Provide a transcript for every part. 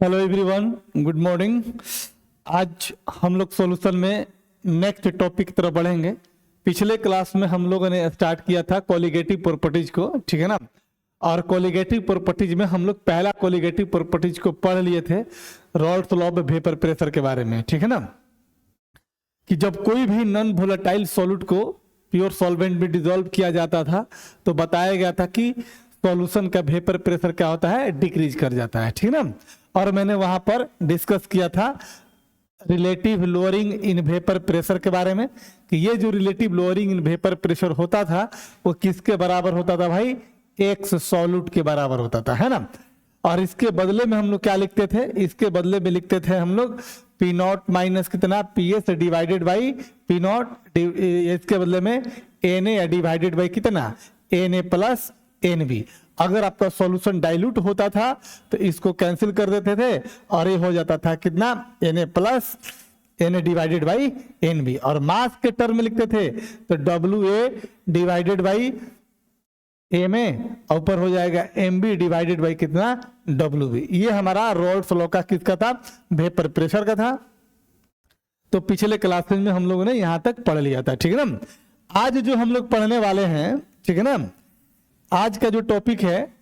Hello everyone, good morning. आज हम लोग सॉल्यूशन में नेक्स्ट टॉपिक की तरफ बढ़ेंगे। पिछले क्लास में हम लोगों ने स्टार्ट किया था कोलिगेटिव प्रॉपर्टीज को, ठीक है ना। और कोलिगेटिव प्रॉपर्टीज में हम लोग पहला कोलिगेटिव प्रॉपर्टीज को पढ़ लिए थे, Rawls law of vapour pressure के बारे में, ठीक है ना। कि जब कोई भी नॉन वोलेटाइल सॉल्यूट को प्योर सॉल्वेंट में डिसॉल्व किया जाता था तो बताया गया था कि सॉल्यूशन का वेपर प्रेशर क्या होता है, डिक्रीज कर जाता है, ठीक है ना। और मैंने वहां पर डिस्कस किया था relative lowering in vapour pressure के बारे में कि ये जो relative lowering in vapour pressure होता था वो किसके बराबर होता था भाई, एक्स सॉल्यूट के बराबर होता था, है ना। और इसके बदले में हम लोग क्या लिखते थे, इसके बदले में लिखते थे हम लोग पी नॉट माइनस कितना P S divided by P naught, इसके बदले में एन ए डिवाइडेड बाई कितना N A plus N B. अगर आपका सॉल्यूशन डाइल्यूट होता था तो इसको कैंसिल कर देते थे और ये हो जाता था कितना N A plus N A divided by N B. और मास के टर्म में लिखते थे तो W A divided by M A, ऊपर हो जाएगा एम बी डिवाइडेड बाई कितना डब्ल्यू बी। ये हमारा रॉल्स लॉ का किसका था, वेपर प्रेशर का था। तो पिछले क्लासेस में हम लोगों ने यहां तक पढ़ लिया था, ठीक है ना। आज जो हम लोग पढ़ने वाले हैं, ठीक है ना, आज का जो टॉपिक है,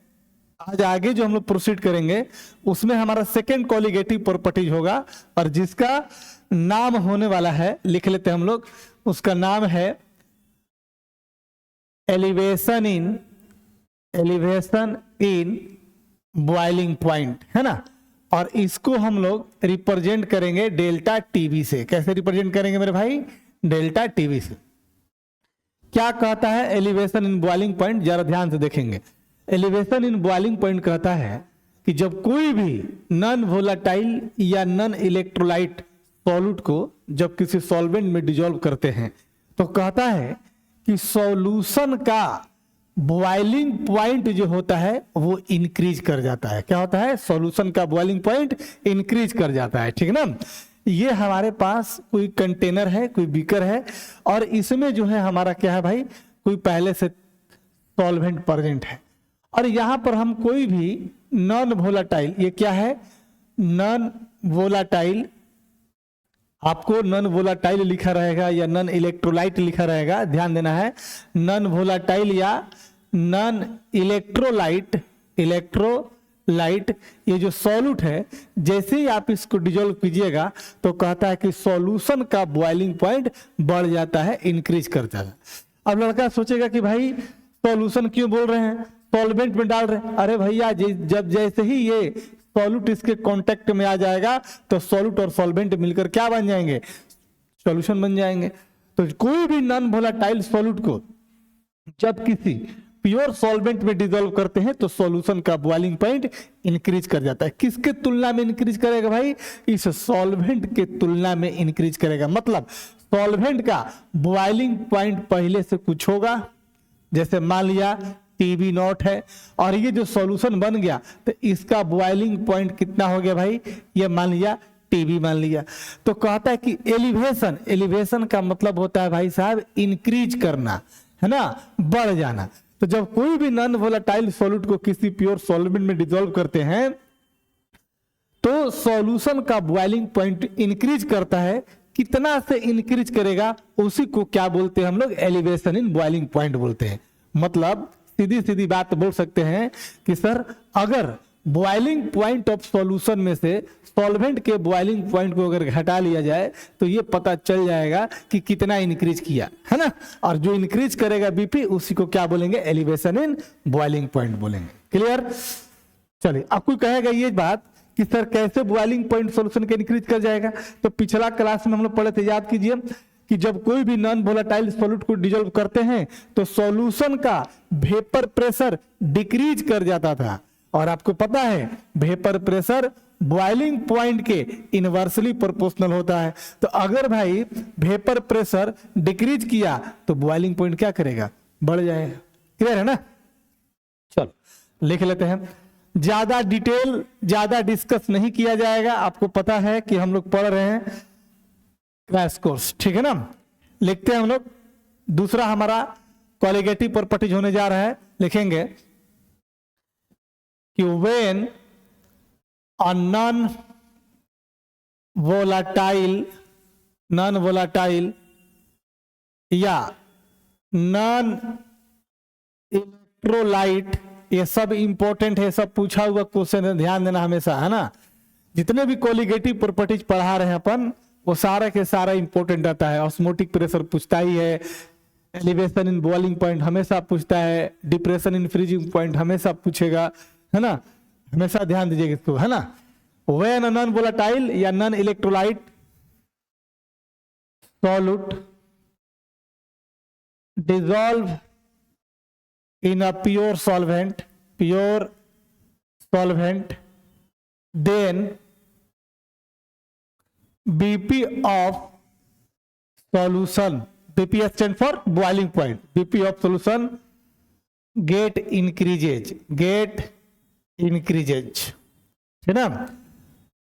आज आगे जो हम लोग प्रोसीड करेंगे उसमें हमारा सेकेंड कोलिगेटिव प्रॉपर्टीज होगा और जिसका नाम होने वाला है, लिख लेते हैं हम लोग, उसका नाम है एलिवेशन इन बॉइलिंग पॉइंट, है ना। और इसको हम लोग रिप्रेजेंट करेंगे डेल्टा टीवी से। कैसे रिप्रेजेंट करेंगे मेरे भाई, डेल्टा टीवी से। क्या कहता है एलिवेशन इन बॉइलिंग पॉइंट, जरा ध्यान से देखेंगे। एलिवेशन इन बॉइलिंग पॉइंट कहता है कि जब कोई भी नॉन वोलेटाइल या नॉन इलेक्ट्रोलाइट सॉल्यूट को जब किसी सॉल्वेंट में डिसॉल्व करते हैं तो कहता है कि सॉल्यूशन का बॉइलिंग पॉइंट जो होता है वो इंक्रीज कर जाता है। क्या होता है, सॉल्यूशन का बॉइलिंग पॉइंट इंक्रीज कर जाता है, ठीक है ना। ये हमारे पास कोई कंटेनर है, कोई बीकर है और इसमें जो है हमारा क्या है भाई, कोई पहले से सॉल्वेंट प्रेजेंट है। और यहां पर हम कोई भी नॉन वोलेटाइल, ये क्या है नॉन वोलेटाइल, आपको नॉन वोलेटाइल लिखा रहेगा या नॉन इलेक्ट्रोलाइट लिखा रहेगा, ध्यान देना है। नॉन वोलेटाइल या नॉन इलेक्ट्रोलाइट, ये जो सॉल्यूट है, जैसे ही आप इसको डिसॉल्व कीजिएगा तो कहता है कि सॉल्यूशन का बॉइलिंग पॉइंट बढ़ जाता है, इंक्रीज कर जाता है। अब लड़का सोचेगा कि भाई सॉल्यूशन क्यों बोल रहे हैं, सॉल्वेंट में डाल रहे हैं। अरे भैया, जब जैसे ही ये सॉल्यूट इसके कांटेक्ट में आ जाएगा तो सॉल्यूट और सॉल्वेंट मिलकर क्या बन जाएंगे, सॉल्यूशन बन जाएंगे। तो कोई भी नॉन वोलेटाइल सॉल्यूट को जब किसी प्योर सॉल्वेंट में डिसॉल्व करते हैं तो सॉल्यूशन का बॉइलिंग पॉइंट इंक्रीज कर जाता है। किसके तुलना में इंक्रीज करेगा भाई, इस सॉल्वेंट के तुलना में इंक्रीज करेगा। मतलब सॉल्वेंट का बॉइलिंग पॉइंट पहले से कुछ होगा, जैसे मान लिया टीबी नॉट है और ये जो सॉल्यूशन बन गया तो इसका बॉइलिंग पॉइंट कितना हो गया भाई, ये मान लिया टीबी मान लिया। तो कहता है कि एलिवेशन का मतलब होता है भाई साहब इंक्रीज करना, है ना, बढ़ जाना। तो जब कोई भी नॉन वोलेटाइल सॉल्यूट को किसी प्योर सॉल्वेंट में डिसॉल्व करते हैं तो सॉल्यूशन का बॉइलिंग पॉइंट इंक्रीज करता है। कितना से इंक्रीज करेगा उसी को क्या बोलते हैं हम लोग, एलिवेशन इन बॉइलिंग पॉइंट बोलते हैं। मतलब सीधी सीधी बात बोल सकते हैं कि सर अगर बॉइलिंग पॉइंट ऑफ सॉल्यूशन में से सॉल्वेंट के बॉइलिंग पॉइंट को अगर घटा लिया जाए तो ये पता चल जाएगा कि कितना इंक्रीज किया, है ना। और जो इंक्रीज करेगा बीपी उसी को क्या बोलेंगे, एलिवेशन इन बॉइलिंग पॉइंट बोलेंगे। क्लियर। चलिए, अब कोई कहेगा ये बात कि सर कैसे बॉइलिंग पॉइंट सॉल्यूशन के इंक्रीज कर जाएगा, तो पिछला क्लास में हम लोग पढ़े थे, याद कीजिए कि जब कोई भी नॉन वोलेटाइल सॉल्यूट को डिसॉल्व करते हैं तो सॉल्यूशन का वेपर प्रेशर डिक्रीज कर जाता था। और आपको पता है वेपर प्रेशर बॉइलिंग पॉइंट के इनवर्सली प्रोपोर्शनल होता है। तो अगर भाई वेपर प्रेशर डिक्रीज किया तो बॉइलिंग पॉइंट क्या करेगा, बढ़ जाएगा। क्लियर है ना। चलो लिख लेते हैं, ज्यादा डिटेल ज्यादा डिस्कस नहीं किया जाएगा। आपको पता है कि हम लोग पढ़ रहे हैं क्रैश कोर्स, ठीक है ना। लिखते हैं हम लोग, दूसरा हमारा कोलिगेटिव प्रॉपर्टीज होने जा रहा है। लिखेंगे कि व्हेन नॉन वोलाटाइल या नॉन इलेक्ट्रोलाइट, ये सब इंपॉर्टेंट है, सब पूछा हुआ क्वेश्चन है, ध्यान देना हमेशा, है ना। जितने भी कोलिगेटिव प्रॉपर्टीज पढ़ा रहे हैं अपन, वो सारा के सारा इंपॉर्टेंट आता है। ऑस्मोटिक प्रेशर पूछता ही है, एलिवेशन इन बॉइलिंग पॉइंट हमेशा पूछता है, डिप्रेशन इन फ्रीजिंग पॉइंट हमेशा पूछेगा, है ना। हमेशा ध्यान दीजिएगा इसको, है ना। व्हेन नॉन वोलाटाइल या non electrolyte solute dissolve in a pure solvent, then BP of solution, BP stands for boiling point, BP of solution get increases, है ना।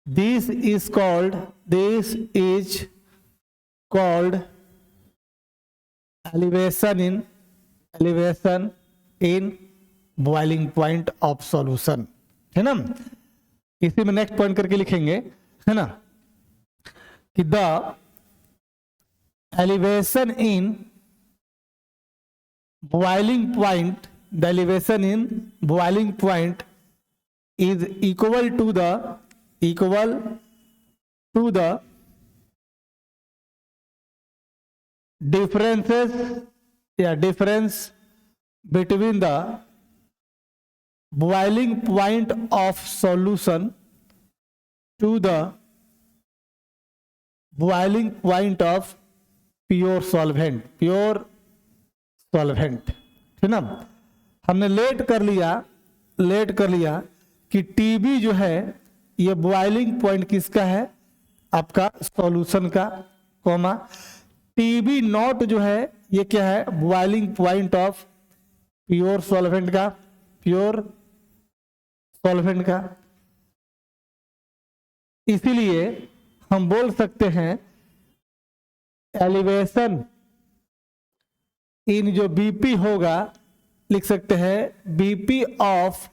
This is called elevation in boiling point of solution, है ना। इसी में next point करके लिखेंगे, है ना, कि the elevation in boiling point is equal to the difference between the boiling point of solution to the boiling point of pure solvent, है ना। हमने लेट कर लिया कि टीबी जो है ये बॉइलिंग पॉइंट किसका है, आपका सॉल्यूशन का, कॉमा टीबी नॉट जो है ये क्या है, boiling point of pure solvent का। इसीलिए हम बोल सकते हैं एलिवेशन इन जो बीपी होगा, लिख सकते हैं BP of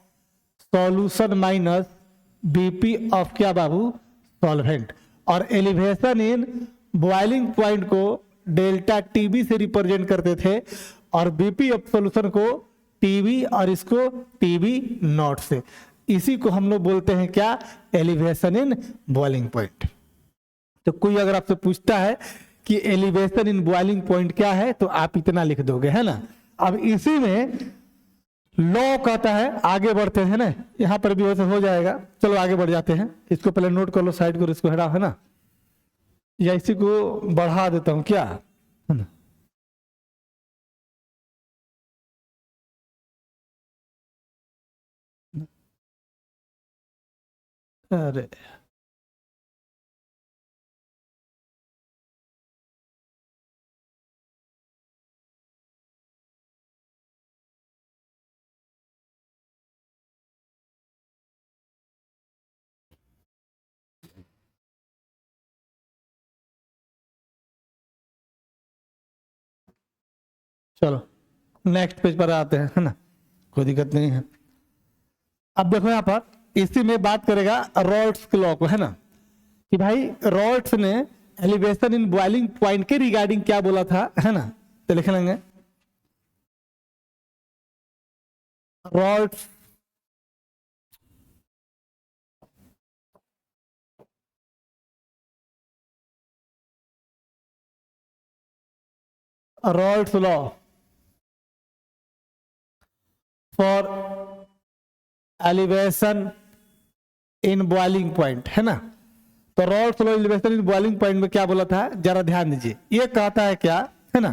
solution minus BP of क्या बाबू, सॉल्वेंट। और एलिवेशन इन बॉइलिंग पॉइंट को डेल्टा टीबी से रिप्रेजेंट करते थे, और बीपी ऑफ सॉल्यूशन को टीबी और इसको टीबी नॉट से। इसी को हम लोग बोलते हैं क्या, एलिवेशन इन बॉइलिंग पॉइंट। तो कोई अगर आपसे पूछता है कि एलिवेशन इन बॉइलिंग पॉइंट क्या है, तो आप इतना लिख दोगे, है ना। अब इसी में लॉ कहता है, आगे बढ़ते हैं ना, यहां पर भी वैसे हो जाएगा। चलो आगे बढ़ जाते हैं, इसको पहले नोट कर लो, साइड करो, इसको हटाओ, है ना, या इसी को बढ़ा देता हूं क्या, है ना। अरे चलो नेक्स्ट पेज पर आते हैं, है ना, कोई दिक्कत नहीं है। अब देखो यहां पर इसी में बात करेगा रॉल्ट्स के लॉ को, है ना, कि भाई रॉल्ट्स ने एलिवेशन इन बॉइलिंग पॉइंट के रिगार्डिंग क्या बोला था, है ना। तो लिख लेंगे Raoult's law for elevation in boiling point, है ना। तो Raoult's law elevation in boiling point में क्या बोला था, जरा ध्यान दीजिए। ये कहता है क्या, है ना,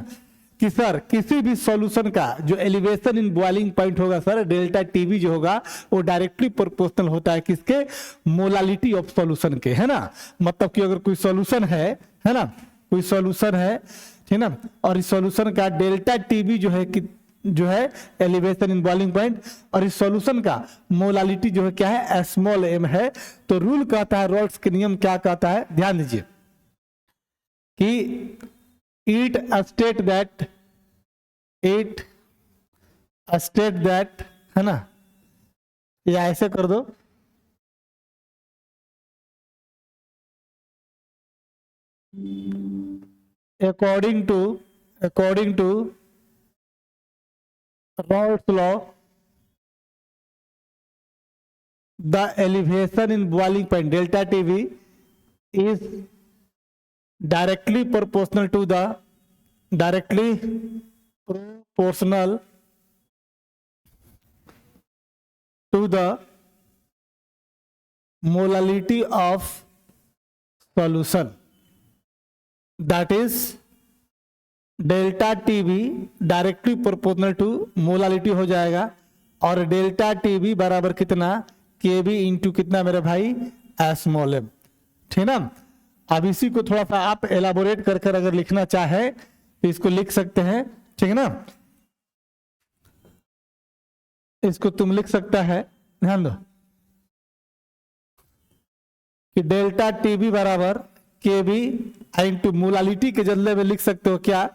कि सर किसी भी सॉल्यूशन का जो एलिवेशन इन बॉइलिंग पॉइंट होगा सर, डेल्टा टीवी जो होगा वो डायरेक्टली प्रोपोर्शनल होता है किसके, मोलालिटी ऑफ सॉल्यूशन के, है ना। मतलब कि अगर कोई सॉल्यूशन है ना, कोई सॉल्यूशन है ना, और इस सॉल्यूशन का डेल्टा टीवी जो है एलिवेशन इन बॉइलिंग पॉइंट, और इस सॉल्यूशन का मोलालिटी जो है क्या है, स्मॉल एम है। तो रूल कहता है, रॉल्ट्स के नियम क्या कहता है, ध्यान दीजिए कि इट स्टेट दैट, है ना, या ऐसे कर दो, according to Raoult's law, the elevation in boiling point delta TV is directly proportional to the molality of solution. That is delta TV directly proportional to molality हो जाएगा, और डेल्टा टीवी बराबर कितना, के बी इंटू कितना मेरे भाई, small M. ठीक ना। अब इसी को थोड़ा सा आप एलाबोरेट कर कर अगर लिखना चाहे तो इसको लिख सकते हैं। ठीक है ना, इसको तुम लिख सकता है, ध्यान दो कि डेल्टा टीवी बराबर के बी इंटू मोलालिटी के जल्ले में लिख सकते हो क्या,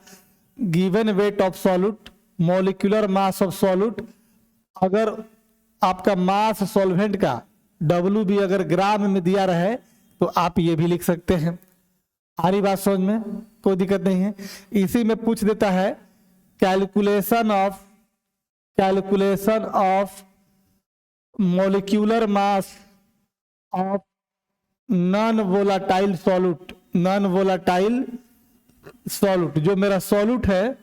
given weight of solute, molecular mass of solute. अगर आपका मास सॉल्वेंट का डब्ल्यू बी अगर ग्राम में दिया रहे तो आप ये भी लिख सकते हैं। आ रही बात समझ में, कोई दिक्कत नहीं है। इसी में पूछ देता है calculation of molecular mass of non volatile solute, जो मेरा सॉल्यूट है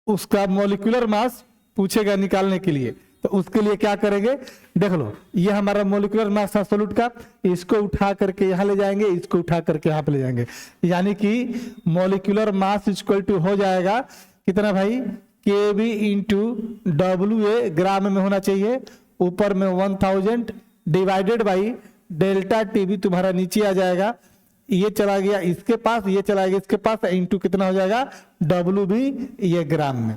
उसका मॉलिक्यूलर मास पूछेगा निकालने के लिए। तो उसके लिए क्या करेंगे, देख लो, ये हमारा मॉलिक्यूलर मास था सॉल्यूट का, इसको उठा करके यहां ले जाएंगे, इसको उठा करके यहां पे ले जाएंगे, यानी कि मॉलिक्यूलर मास इक्वल टू हो जाएगा कितना भाई, के बी इंटू डब्ल्यू ए ग्राम में होना चाहिए, ऊपर में 1000 डिवाइडेड बाई डेल्टा टीवी तुम्हारा नीचे आ जाएगा, ये चला गया इसके पास, ये चला गया इसके पास, इंटू कितना हो जाएगा, डब्ल्यू बी ये ग्राम में।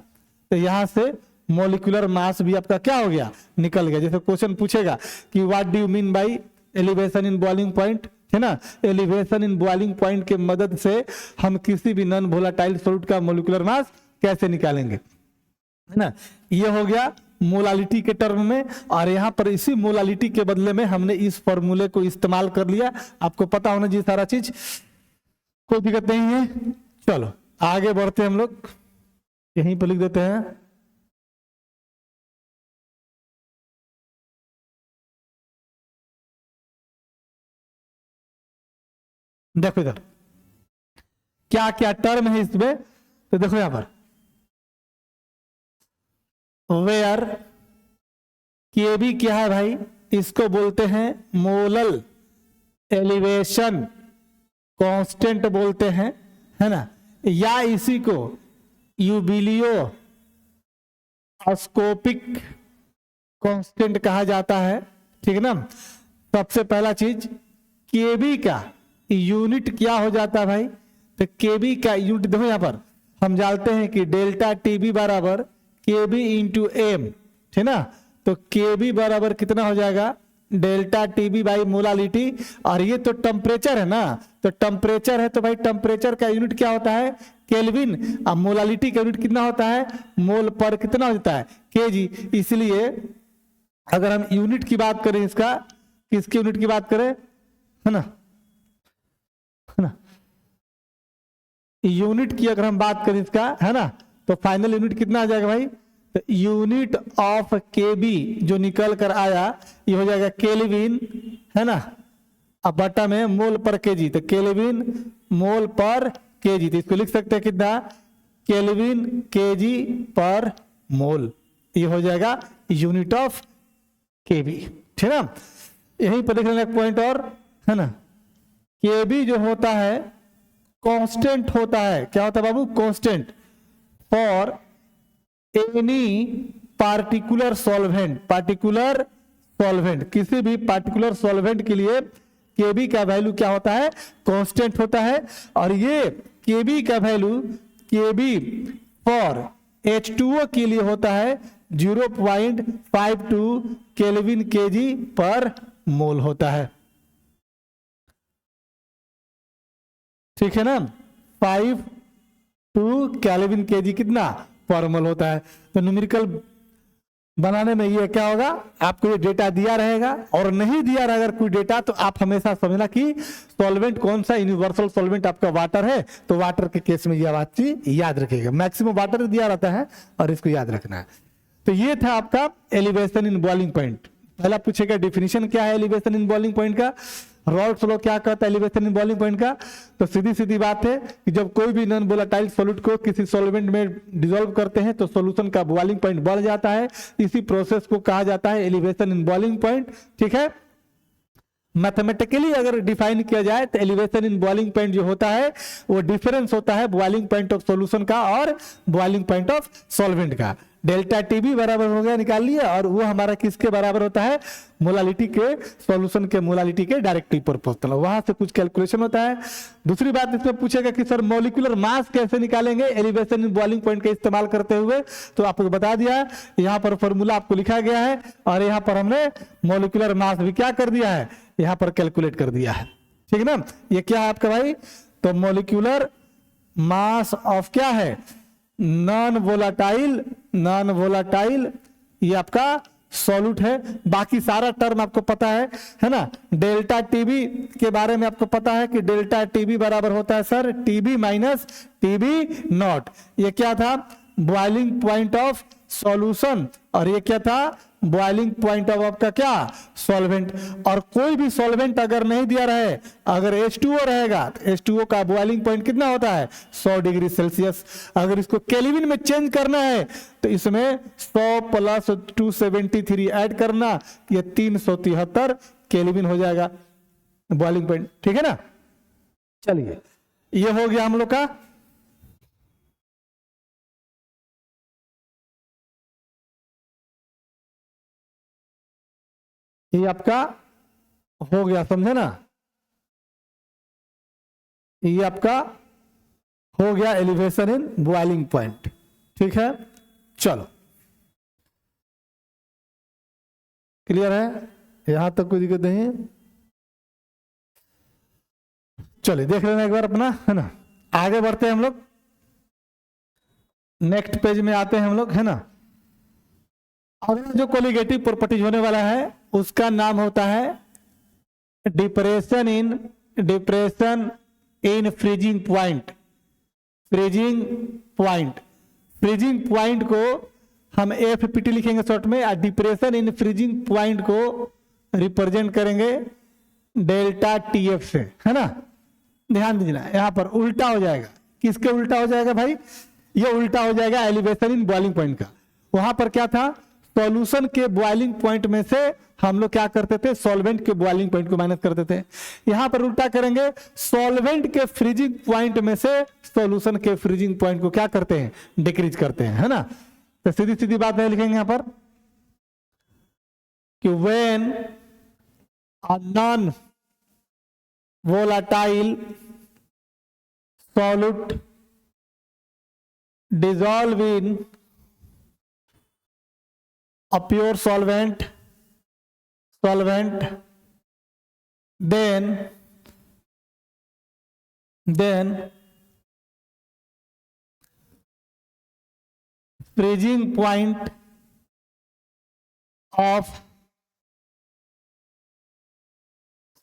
तो यहां से मॉलिक्यूलर मास भी आपका क्या हो गया, निकल गया। जैसे क्वेश्चन पूछेगा कि what do you mean by elevation in boiling point, है ना, एलिवेशन इन बॉइलिंग पॉइंट के मदद से हम किसी भी नॉन वोलेटाइल सॉल्यूट का मॉलिक्यूलर मास कैसे निकालेंगे, है ना। ये हो गया मोलालिटी के टर्म में, और यहां पर इसी मोलालिटी के बदले में हमने इस फॉर्मूले को इस्तेमाल कर लिया। आपको पता होना जी सारा चीज, कोई दिक्कत नहीं है। चलो आगे बढ़ते हैं हम लोग, यहीं पर लिख देते हैं। देखो इधर क्या क्या टर्म है इसमें, तो देखो यहां पर वेयर के भी क्या है भाई, इसको बोलते हैं मोलल एलिवेशन कांस्टेंट बोलते हैं, है ना, या इसी को यूबिलियो स्कोपिक कांस्टेंट कहा जाता है। ठीक है ना। सबसे पहला चीज केबी का यूनिट क्या हो जाता है भाई, तो केबी का यूनिट देखो यहां पर हम जानते हैं कि डेल्टा टीबी बराबर केबी इंटू एम, ठीक ना। तो केबी बराबर कितना हो जाएगा, डेल्टा टीबी बाई मोलालिटी, और ये तो टेम्परेचर है ना, तो टेम्परेचर है तो भाई टेम्परेचर का यूनिट क्या होता है, केल्विन। अब मोलालिटी का यूनिट कितना होता है, मोल पर कितना होता है, केजी। इसलिए अगर हम यूनिट की बात करें, इसका किसके यूनिट की बात करें, है ना, यूनिट की अगर हम बात करें इसका, है ना, तो फाइनल यूनिट कितना आ जाएगा भाई, तो यूनिट ऑफ केबी जो निकल कर आया ये हो जाएगा केल्विन, है ना, अब बटा में मोल पर केजी, तो केल्विन मोल पर केजी, तो इसको लिख सकते हैं कितना, केल्विन केजी पर मोल, ये हो जाएगा यूनिट ऑफ केबी। ठीक है ना। यहीं पर देख लेना एक पॉइंट और, है ना, केबी जो होता है कांस्टेंट होता है, क्या होता है बाबू, constant for any particular solvent, किसी भी पार्टिकुलर सॉल्वेंट के लिए केबी का वैल्यू क्या होता है, कांस्टेंट होता है। और ये केबी का वैल्यू केबी फॉर H2O के लिए होता है 0.52 केल्विन केजी पर मोल होता है। ठीक है ना, 52 केल्विन केजी कितना पर मोल होता है। तो न्यूमेरिकल बनाने में ये क्या होगा, आपको ये डेटा दिया रहेगा और नहीं दिया रहेगा अगर कोई डेटा, तो आप हमेशा समझना कि सॉल्वेंट कौन सा, यूनिवर्सल सॉल्वेंट आपका वाटर है, तो वाटर के केस में ये बात चीज याद रखिएगा, मैक्सिमम वाटर दिया रहता है और इसको याद रखना है। तो ये था आपका एलिवेशन इन बॉइलिंग पॉइंट। पहला पूछेगा डिफिनीशन क्या है एलिवेशन इन बॉइलिंग पॉइंट का, रॉल्स लॉ क्या कहता है एलिवेशन इन बॉइलिंग पॉइंट का। तो सीधी सीधी बात है कि जब कोई भी नॉन वोलेटाइल सॉल्यूट को किसी सॉल्वेंट में डिसॉल्व करते हैं तो सॉल्यूशन का बॉइलिंग पॉइंट बढ़ जाता है, इसी प्रोसेस को कहा जाता है एलिवेशन इन बॉइलिंग पॉइंट। ठीक है, मैथमेटिकली अगर डिफाइन किया जाए तो एलिवेशन इन बॉइलिंग पॉइंट जो होता है वो डिफरेंस होता है बॉइलिंग पॉइंट ऑफ सॉल्यूशन का और बॉइलिंग पॉइंट ऑफ सॉल्वेंट का। डेल्टा टीबी बराबर हो गया, निकाल लिया, और वो हमारा किसके बराबर होता है, मोलालिटी के, सॉल्यूशन के मोलालिटी के डायरेक्टली प्रोपोर्शनल, वहां से कुछ कैलकुलेशन होता है। दूसरी बात इसमें पूछेगा कि सर मॉलिक्यूलर मास कैसे निकालेंगे एलिवेशन इन बॉइलिंग पॉइंट का इस्तेमाल करते हुए, तो आपको बता दिया, यहाँ पर फॉर्मूला आपको लिखा गया है और यहाँ पर हमने मॉलिक्यूलर मास भी क्या कर दिया है, यहाँ पर कैलकुलेट कर दिया है। ठीक है ना, ये क्या है आपका भाई, तो मॉलिक्यूलर मास ऑफ क्या है, नॉन वोलाटाइल ये आपका सॉल्यूट है। बाकी सारा टर्म आपको पता है ना। डेल्टा टीबी के बारे में आपको पता है कि डेल्टा टीबी बराबर होता है sir TB minus TB naught. ये क्या था, बॉइलिंग पॉइंट ऑफ सॉल्यूशन, और ये क्या था, बॉइलिंग पॉइंट ऑफ आपका क्या, सॉल्वेंट। और कोई भी सॉल्वेंट अगर नहीं दिया रहे, अगर H2O रहेगा तो H2O का बॉइलिंग पॉइंट कितना होता है, 100 डिग्री सेल्सियस। अगर इसको केल्विन में चेंज करना है तो इसमें 100 प्लस 273 ऐड करना, ये 373 केल्विन हो जाएगा बॉइलिंग पॉइंट। ठीक है ना, चलिए ये हो गया हम लोग का। ये आपका हो गया, समझे ना, ये आपका हो गया एलिवेशन इन बॉइलिंग पॉइंट। ठीक है, चलो क्लियर है, यहां तक कोई दिक्कत नहीं है। चलिए देख लेना एक बार अपना, है ना। आगे बढ़ते हैं हम लोग, नेक्स्ट पेज में आते हैं हम लोग, है ना। अगला जो कोलिगेटिव प्रॉपर्टीज होने वाला है उसका नाम होता है depression in freezing point. Freezing point को हम एफपीटी लिखेंगे शॉर्ट में, और डिप्रेशन इन फ्रीजिंग पॉइंट को रिप्रेजेंट करेंगे डेल्टा टीएफ से, है ना। ध्यान दीजिए यहां पर उल्टा हो जाएगा, किसके उल्टा हो जाएगा भाई, ये उल्टा हो जाएगा एलिवेशन इन बॉइलिंग पॉइंट का। वहां पर क्या था, सॉल्यूशन के बॉइलिंग पॉइंट में से हम लोग क्या करते थे, सॉल्वेंट के बॉइलिंग पॉइंट को माइनस करते थे। यहां पर उल्टा करेंगे, सॉल्वेंट के फ्रीजिंग पॉइंट में से सॉल्यूशन के फ्रीजिंग पॉइंट को क्या करते हैं, डिक्रीज करते हैं, है ना। तो सीधी सीधी बात है, लिखेंगे यहां पर कि when a non volatile solute dissolve in a pure solvent then freezing point of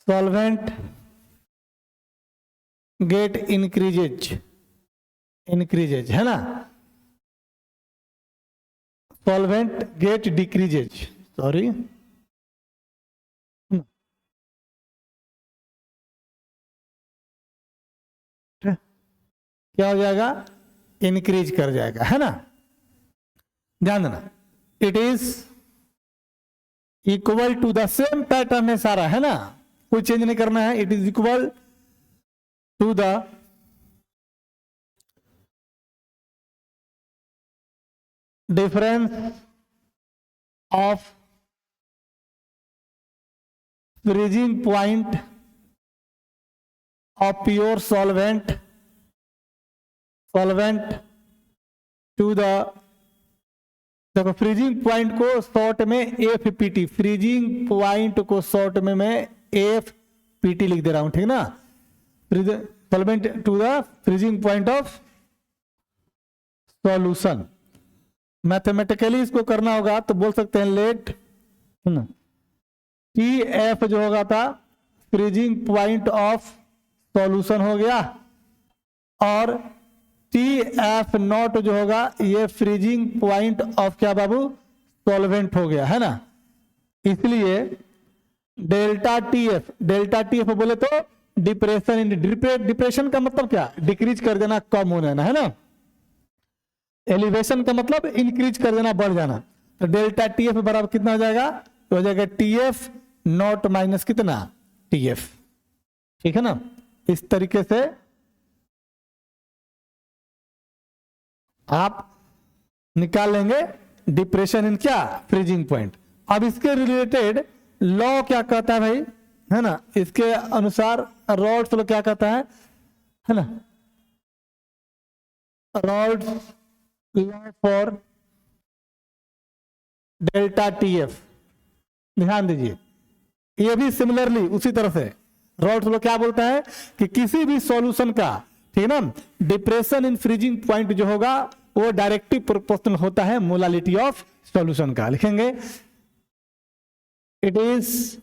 solvent get increases, है ना। सॉल्वेंट गेट डिक्रीजेज, सॉरी, क्या हो जाएगा, इंक्रीज कर जाएगा, है ना। ध्यान देना, it is equal to the same pattern है सारा, है ना, कोई चेंज नहीं करना है। It is equal to the difference of freezing point of pure solvent to the, देखो फ्रीजिंग पॉइंट को शॉर्ट में एफपीटी, फ्रीजिंग पॉइंट को शॉर्ट में मैं एफपीटी लिख दे रहा हूं, ठीक ना। Solvent to the freezing point of solution, mathematically इसको करना होगा तो बोल सकते हैं लेट ना टी एफ जो होगा था फ्रीजिंग पॉइंट ऑफ सॉल्यूशन हो गया, और टी एफ नॉट जो होगा ये फ्रीजिंग पॉइंट ऑफ क्या बाबू सॉल्वेंट हो गया, है ना। इसलिए डेल्टा टी एफ बोले तो डिप्रेशन इन डिप्रेशन का मतलब क्या, डिक्रीज कर देना, कम हो जाना, है ना। एलिवेशन का मतलब इंक्रीज कर देना, बढ़ जाना। तो डेल्टा टी एफ बराबर कितना हो जाएगा, तो हो जाएगा टी एफ नॉट माइनस कितना टी एफ, ठीक है ना। इस तरीके से आप निकाल लेंगे डिप्रेशन इन क्या फ्रीजिंग पॉइंट। अब इसके रिलेटेड लॉ क्या कहता है भाई, है ना, इसके अनुसार रॉल्स लॉ क्या कहता है ना, Rawls law for delta T F, ध्यान दीजिए। ये भी सिमिलरली उसी तरह से रॉल्स लॉ क्या बोलता है कि किसी भी सॉल्यूशन का, ठीक है ना, डिप्रेशन इन फ्रीजिंग पॉइंट जो होगा वो डायरेक्टली प्रोपोर्शनल होता है मोलालिटी ऑफ सॉल्यूशन का। लिखेंगे it is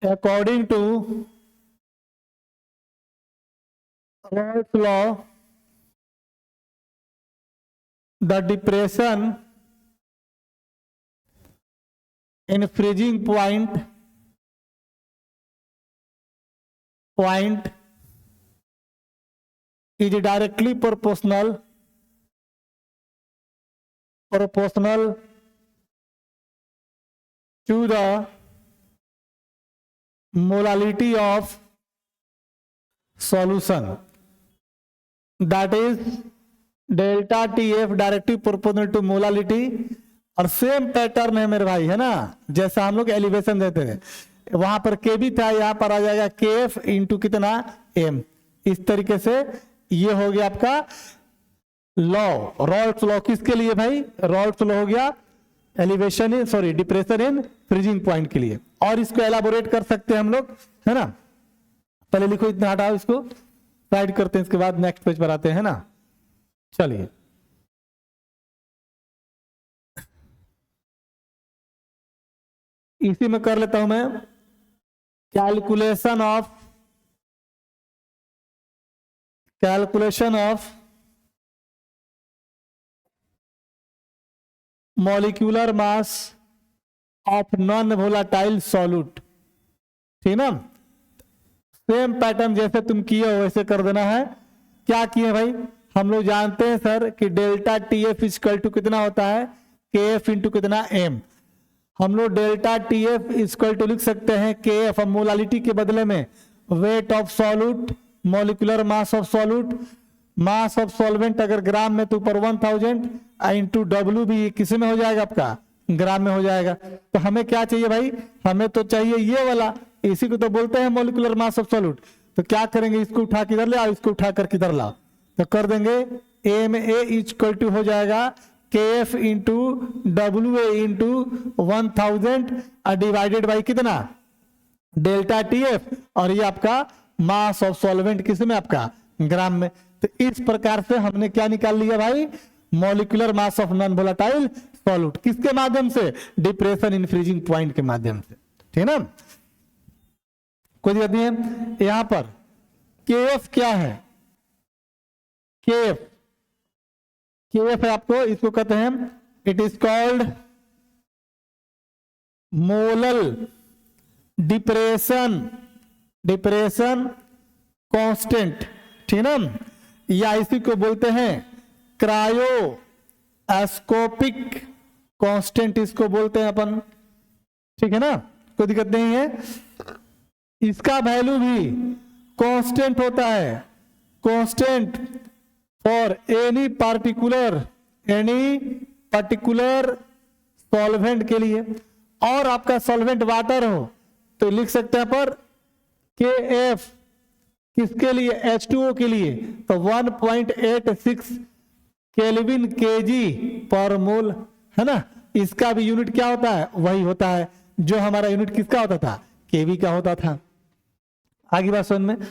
according to Rolle's law, the depression in freezing point is directly proportional to the molality of solution, that is delta T F directly proportional to molality. और same pattern है मेरे भाई, है ना, जैसा हम लोग एलिवेशन देते थे, वहां पर के भी था, यहां पर आ जाएगा के एफ इंटू कितना एम। इस तरीके से ये हो गया आपका लॉ, रॉल्स लॉ किसके लिए भाई, रॉल्स लॉ हो गया elevation in sorry depression in freezing point के लिए। और इसको एलाबोरेट कर सकते हैं हम लोग, है ना। पहले लिखो, इतना हटाओ, इसको साइड करते हैं, इसके बाद नेक्स्ट पेज पर आते हैं ना। चलिए इसी में कर लेता हूं मैं calculation of molecular mass of non volatile solute, ठीक ना। सेम पैटर्न जैसे तुम किए हो वैसे कर देना है। क्या किए भाई, हम लोग जानते हैं सर कि delta T F equal to कितना होता है, के एफ इंटू कितना एम। हम लोग delta T F equal to लिख सकते हैं के एफ, मोलालिटी के बदले में weight of solute, molecular mass of solute, mass of solvent अगर ग्राम में तो ऊपर 1000 इंटू डब्ल्यू भी किसी में हो जाएगा आपका ग्राम में हो जाएगा। तो हमें क्या चाहिए भाई, हमें तो चाहिए ये वाला, इसी को तो बोलते हैं मॉलिक्यूलर मास ऑफ सॉल्यूट। तो क्या करेंगे, इसको उठा किधर ले आओ, इसको उठाकर किधर लाओ, तो कर देंगे ए में ए इक्वल टू हो जाएगा के F into W A into 1000 divided by कितना डेल्टा टी एफ, और ये आपका मास ऑफ सॉल्वेंट किस में आपका ग्राम में। तो इस प्रकार से हमने क्या निकाल लिया भाई, molecular mass of non volatile solute, किसके माध्यम से, डिप्रेशन इन फ्रीजिंग पॉइंट के माध्यम से, ठीक है ना। कोई दिक्कत नहीं है। यहां पर के एफ क्या है, के एफ है आपको, इसको कहते हैं it is called molal depression constant, ठीक ना, या इसी को बोलते हैं क्रायो एस्कोपिक कांस्टेंट, इसको बोलते हैं अपन, ठीक है ना, कोई दिक्कत नहीं है। इसका वैल्यू भी कांस्टेंट होता है, constant for any particular solvent के लिए। और आपका सॉल्वेंट वाटर हो तो लिख सकते हैं पर के एफ किसके लिए, H2O के लिए, तो 1.86 केल्विन केजी पर मोल, है ना। इसका भी यूनिट क्या होता है, वही होता है जो हमारा यूनिट किसका होता था, केवी का होता था। आगे बात समझ में।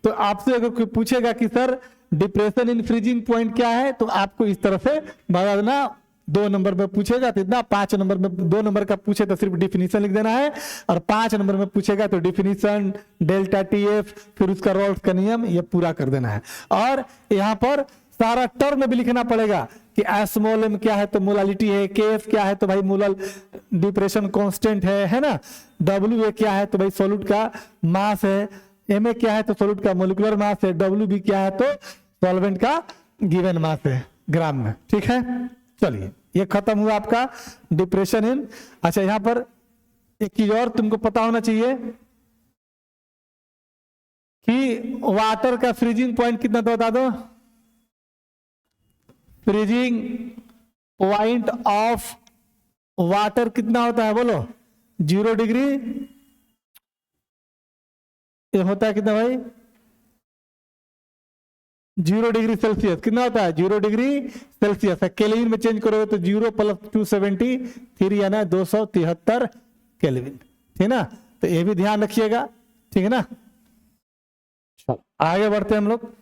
तो आपसे अगर कोई पूछेगा कि sir depression in freezing point क्या है, तो आपको इस तरह से बता देना। 2 नंबर में पूछेगा तो इतना, 5 नंबर में 2 नंबर का पूछे तो सिर्फ डिफिनीशन लिख देना है, और 5 नंबर में पूछेगा तो डिफिनीशन, डेल्टा टीएफ, फिर उसका रॉल्स का नियम, ये पूरा कर देना है। और यहाँ पर सारा टर्म भी लिखना पड़ेगा कि एस मोल एम क्या है तो मोलालिटी है, के एफ क्या है तो भाई मोलल डिप्रेशन कांस्टेंट है ना, डब्ल्यू ए क्या है तो भाई सॉल्यूट का मास है, एम ए क्या है तो सॉल्यूट का मोलिकुलर मास है, डब्ल्यू बी क्या है तो सॉल्वेंट का गिवन मास है ग्राम में। ठीक है, चलिए ये खत्म हुआ आपका डिप्रेशन इन। अच्छा, यहां पर एक चीज और तुमको पता होना चाहिए कि वाटर का फ्रीजिंग पॉइंट कितना तो बता दो। फ्रीजिंग पॉइंट ऑफ वाटर कितना होता है बोलो? 0 डिग्री। ये होता है कितना भाई? 0 डिग्री सेल्सियस। कितना होता है? 0 डिग्री सेल्सियस है। केल्विन में चेंज करोगे तो 0 + 273 यानी 273 केल्विन। ठीक ना, तो ये भी ध्यान रखिएगा। ठीक है ना, चलो आगे बढ़ते हैं हम लोग।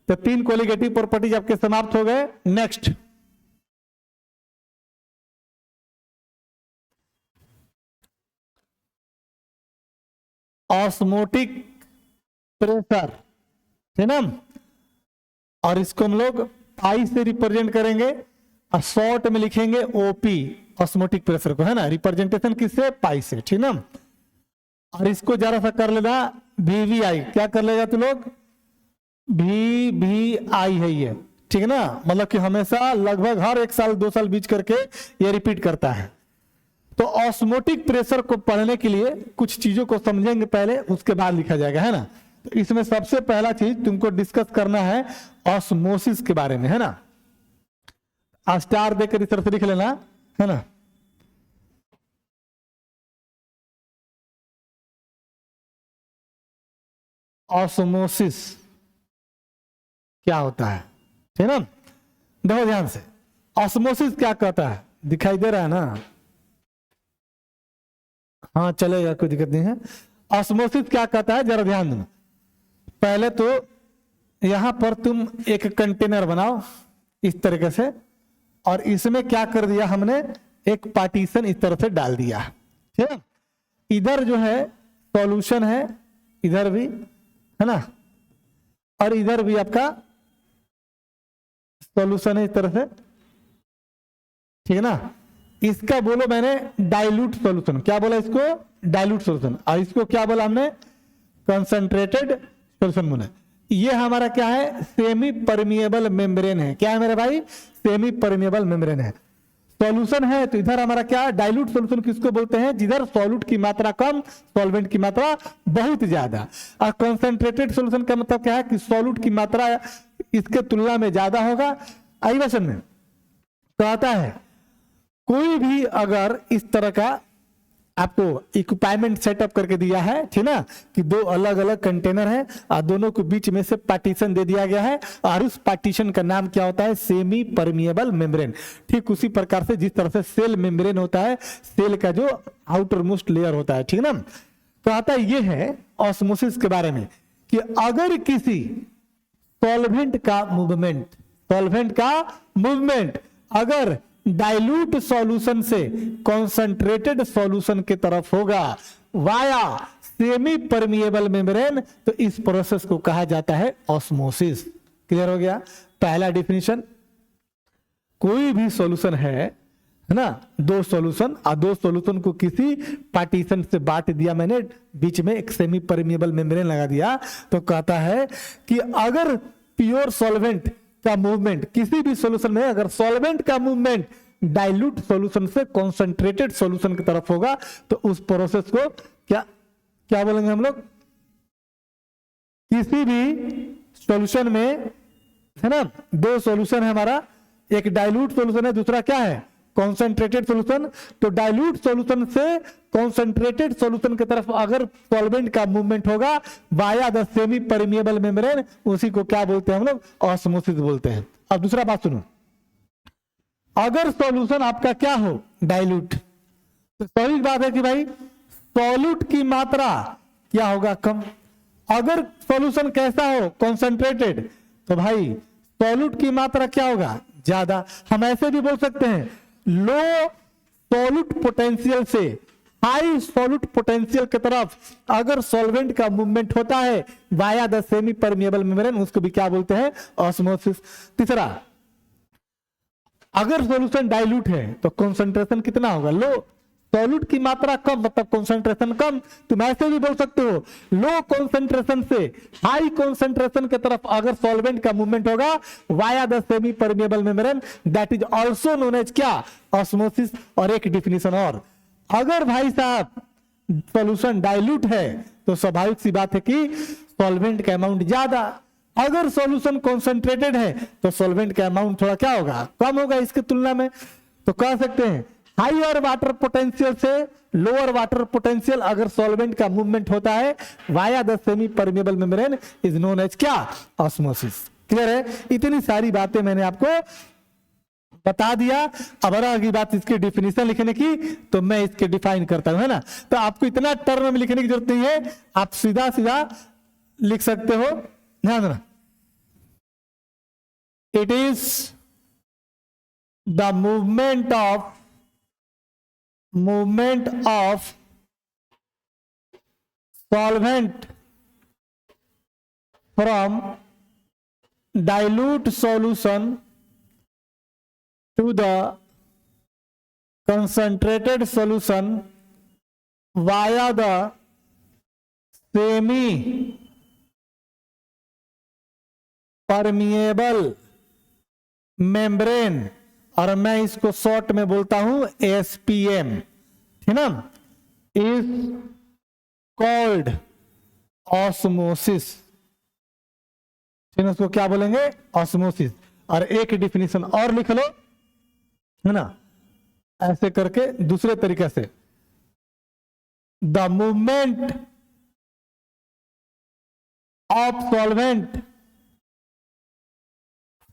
तो 3 कोलिगेटिव प्रॉपर्टीज आपके समाप्त हो गए। नेक्स्ट ऑस्मोटिक प्रेशर, है ना, और इसको हम लोग पाई से रिप्रेजेंट करेंगे और शॉर्ट में लिखेंगे ओपी, ऑस्मोटिक प्रेशर को, है ना, रिप्रेजेंटेशन किससे? पाई से। ठीक ना, और इसको जरा सा कर लेना वीवीआई। क्या कर लेगा तू लोग? वीवीआई है ये। ठीक है ना, मतलब कि हमेशा लगभग हर 1 साल 2 साल बीच करके ये रिपीट करता है। तो ऑस्मोटिक प्रेशर को पढ़ने के लिए कुछ चीजों को समझेंगे पहले, उसके बाद लिखा जाएगा, है ना। तो इसमें सबसे पहला चीज तुमको डिस्कस करना है ऑस्मोसिस के बारे में, है ना। स्टार देकर इस तरह से लिख लेना, है ना। ऑस्मोसिस क्या होता है? ठीक ना, देखो ध्यान से। ऑस्मोसिस क्या कहता है? दिखाई दे रहा है ना? हाँ चलेगा, कोई दिक्कत नहीं है। ऑस्मोसिस क्या कहता है जरा ध्यान देना। पहले तो यहां पर तुम एक कंटेनर बनाओ इस तरीके से, और इसमें क्या कर दिया हमने? एक पार्टीशन इस तरह से डाल दिया। ठीक है, इधर जो है सॉल्यूशन है, इधर भी, है ना, और इधर भी आपका सॉल्यूशन है इस तरह से। ठीक है ना, इसका बोलो मैंने डाइल्यूट सॉल्यूशन। क्या बोला इसको? Dilute solution. और इसको क्या बोला हमने? कंसंट्रेटेड सॉल्यूशन बोला। ये हमारा क्या है? सेमी परमिएबल मेम्ब्रेन है। क्या है मेरे भाई? सेमी परमिएबल मेम्ब्रेन है। सॉल्यूशन है तो इधर हमारा क्या? डाइल्यूट सॉल्यूशन किसको बोलते हैं? जिधर सॉल्यूट की मात्रा कम, सॉल्वेंट की मात्रा बहुत ज्यादा। और कंसंट्रेटेड सॉल्यूशन का मतलब क्या है? कि सॉल्यूट की मात्रा इसके तुलना में ज्यादा होगा। आई बात में कहता है कोई भी अगर इस तरह का आपको इक्विपमेंट सेटअप करके दिया है, ठीक ना, कि 2 अलग अलग कंटेनर है और दोनों के बीच में से पार्टीशन दे दिया गया है, और उस पार्टीशन का नाम क्या होता है? Semi permeable membrane. ठीक उसी प्रकार से जिस तरह से सेल मेम्ब्रेन होता है, सेल का जो आउटर मोस्ट लेयर होता है। ठीक ना, कहता है ये है ऑस्मोसिस के बारे में कि अगर किसी सॉल्वेंट का मूवमेंट अगर डाइल्यूट सॉल्यूशन से कॉन्सेंट्रेटेड सॉल्यूशन की तरफ होगा वाया सेमी परमिएबल मेम्ब्रेन, तो इस प्रोसेस को कहा जाता है ऑस्मोसिस। क्लियर हो गया? पहला डिफिनीशन, कोई भी सॉल्यूशन है ना, 2 सॉल्यूशन, और 2 सॉल्यूशन को किसी पार्टीशन से बांट दिया मैंने, बीच में एक सेमी परमिएबल मेम्ब्रेन लगा दिया, तो कहता है कि अगर प्योर सॉल्वेंट का मूवमेंट किसी भी सॉल्यूशन में, अगर सॉल्वेंट का मूवमेंट डाइल्यूट सॉल्यूशन से कॉन्सेंट्रेटेड सॉल्यूशन की तरफ होगा, तो उस प्रोसेस को क्या बोलेंगे हम लोग? किसी भी सॉल्यूशन में, है ना, 2 सॉल्यूशन है हमारा, एक डाइल्यूट सॉल्यूशन है, दूसरा क्या है? Concentrated solution. तो डाइल्यूट सॉल्यूशन से कॉन्सेंट्रेटेड सॉल्यूशन की तरफ अगर सॉल्वेंट का मूवमेंट होगा via the semi permeable membrane, उसी को क्या बोलते हैं हम लोग? ऑस्मोसिस बोलते हैं। अब दूसरा बात सुनो, अगर सॉल्यूशन आपका क्या हो? डाइल्यूट, तो सही बात है कि भाई सॉल्यूट की मात्रा क्या होगा, कम। अगर सॉल्यूशन कैसा हो, कॉन्सेंट्रेटेड, तो भाई सॉल्यूट की मात्रा क्या होगा, ज्यादा। हम ऐसे भी बोल सकते हैं, लो सॉल्यूट पोटेंशियल से हाई सॉल्यूट पोटेंशियल की तरफ अगर सॉल्वेंट का मूवमेंट होता है via the semi permeable membrane, उसको भी क्या बोलते हैं, ऑस्मोसिस। तीसरा, अगर सॉल्यूशन डाइल्यूट है तो कंसंट्रेशन कितना होगा, लो। सॉल्यूट की मात्रा कम मतलब कंसंट्रेशन कम। तुम ऐसे भी बोल सकते हो, लो कंसंट्रेशन से हाई कंसंट्रेशन की तरफ अगर सॉल्वेंट का मूवमेंट होगा via the semi permeable membrane, that is also known as क्या, ऑस्मोसिस। और एक डिफिनीशन और, अगर भाई साहब सॉल्यूशन डाइल्यूट है तो स्वाभाविक सी बात है कि सॉल्वेंट का अमाउंट ज्यादा। अगर सॉल्यूशन कॉन्सेंट्रेटेड है तो सॉल्वेंट का अमाउंट थोड़ा क्या होगा, कम होगा इसकी तुलना में। तो कह सकते हैं हाईर वाटर पोटेंशियल से लोअर वाटर पोटेंशियल अगर सॉल्वेंट का मूवमेंट होता है via the semi permeable membrane is known as क्या, ऑस्मोसिस। क्लियर है, इतनी सारी बातें मैंने आपको बता दिया। अब अगर बात इसकी डिफिनीशन लिखने की तो मैं इसके डिफाइन करता हूं, है ना। तो आपको इतना टर्म में लिखने की जरूरत नहीं है, आप सीधा सीधा लिख सकते हो। ध्यान देना, it is the movement of solvent from dilute solution to the concentrated solution via the semi permeable membrane, और मैं इसको शॉर्ट में बोलता हूं एसपीएम, ठीक ना, इज कॉल्ड ऑस्मोसिस। ठीक है, उसको क्या बोलेंगे, ऑस्मोसिस। और एक डिफिनीशन और लिख लो, है ना, ऐसे करके दूसरे तरीके से, the movement of solvent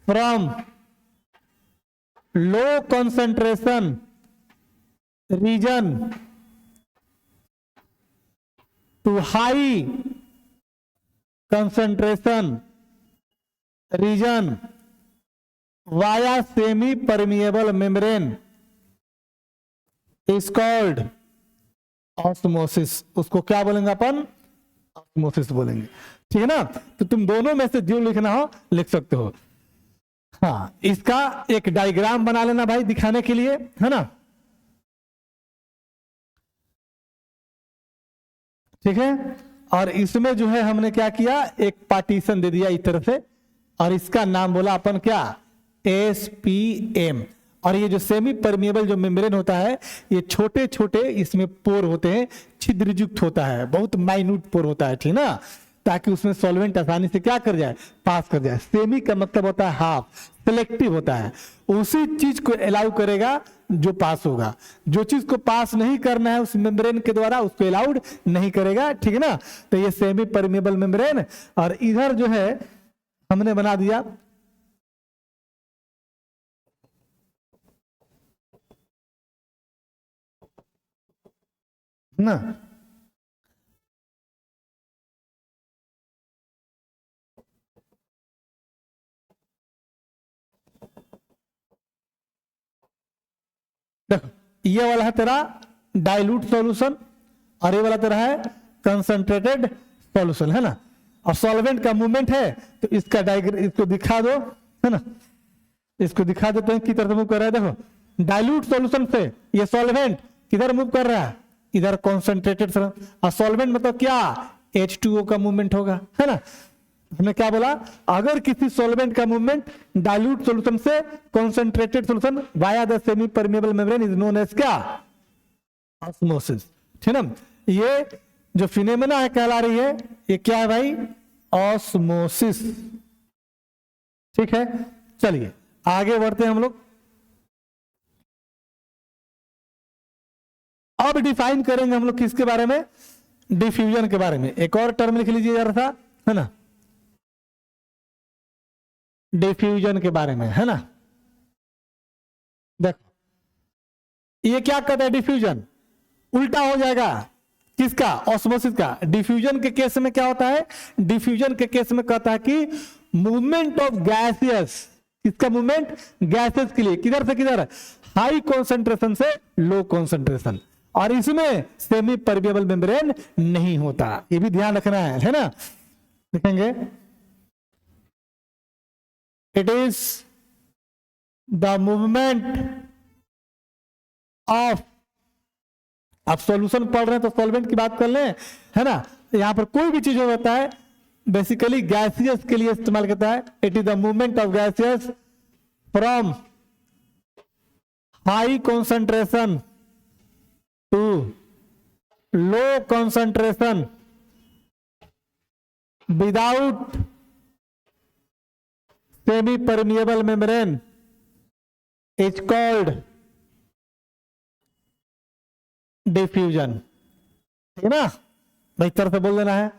from low concentration region to high concentration region via semi permeable membrane is called osmosis. उसको क्या बोलेंगे अपन, ऑस्मोसिस बोलेंगे। ठीक है ना, तो तुम दोनों में से जो लिखना हो लिख सकते हो। हाँ, इसका एक डायग्राम बना लेना भाई दिखाने के लिए, है ना। ठीक है, और इसमें जो है हमने क्या किया, एक पार्टीशन दे दिया इस तरह से, और इसका नाम बोला अपन क्या, एसपीएम। और ये जो सेमी परमिएबल जो मेम्ब्रेन होता है, ये छोटे छोटे इसमें पोर होते हैं, छिद्रयुक्त होता है, बहुत माइन्यूट पोर होता है, ठीक ना, ताकि उसमें सॉल्वेंट आसानी से क्या कर जाए, पास कर जाए। सेमी का मतलब होता है हाफ, सिलेक्टिव होता है, उसी चीज को अलाउ करेगा जो पास होगा। जो चीज को पास नहीं करना है उस मेम्ब्रेन के द्वारा, उसको अलाउड नहीं करेगा। ठीक है ना, तो ये सेमी परमिएबल मेम्ब्रेन। और इधर जो है हमने बना दिया ना, देखो ये वाला है तेरा डाइल्यूट सॉल्यूशन, और ये वाला तेरा है कंसंट्रेटेड सॉल्यूशन, है ना। और सॉल्वेंट का मूवमेंट है तो इसका डायग्राम इसको दिखा दो, है ना, इसको दिखा देते हैं किस तरह से मूव कर रहा है। देखो डाइल्यूट सॉल्यूशन से ये सॉल्वेंट किधर मूव कर रहा है, इधर कॉन्सेंट्रेटेड। और सॉल्वेंट मतलब क्या, H2O का मूवमेंट होगा, है ना। हमने क्या बोला, अगर किसी सॉल्वेंट का मूवमेंट डाइल्यूट सॉल्यूशन से concentrated solution via the semi permeable membrane is known as क्या, ऑस्मोसिस। ठीक है ना, ये जो फिनोमेना है कहला रही है, ये क्या है भाई, ऑस्मोसिस। ठीक है, चलिए आगे बढ़ते हैं हम लोग। अब डिफाइन करेंगे हम लोग किसके बारे में, डिफ्यूजन के बारे में। एक और टर्म लिख लीजिए जरा सा, है ना, डिफ्यूजन के बारे में, है ना। देखो ये क्या कहता है, डिफ्यूजन उल्टा हो जाएगा, किसका? ऑस्मोसिस का। डिफ्यूजन के केस में क्या होता है? डिफ्यूजन के केस में कहता है कि मूवमेंट ऑफ गैसियस, किसका मूवमेंट? गैसेस के लिए, किधर से किधर? हाई कॉन्सेंट्रेशन से लो कॉन्सेंट्रेशन, और इसमें सेमी परमेबल मेम्ब्रेन नहीं होता, ये भी ध्यान रखना है ना। देखेंगे it is the movement of, आप सॉल्यूशन पढ़ रहे हैं तो सॉल्वेंट की बात कर लें, है ना। यहां पर कोई भी चीज हो जाता है बेसिकली गैसियस के लिए इस्तेमाल करता है। It is the movement of gaseous from high concentration to low concentration without semi permeable membrane is called diffusion. ठीक है ना, भाई तरह से बोल देना है।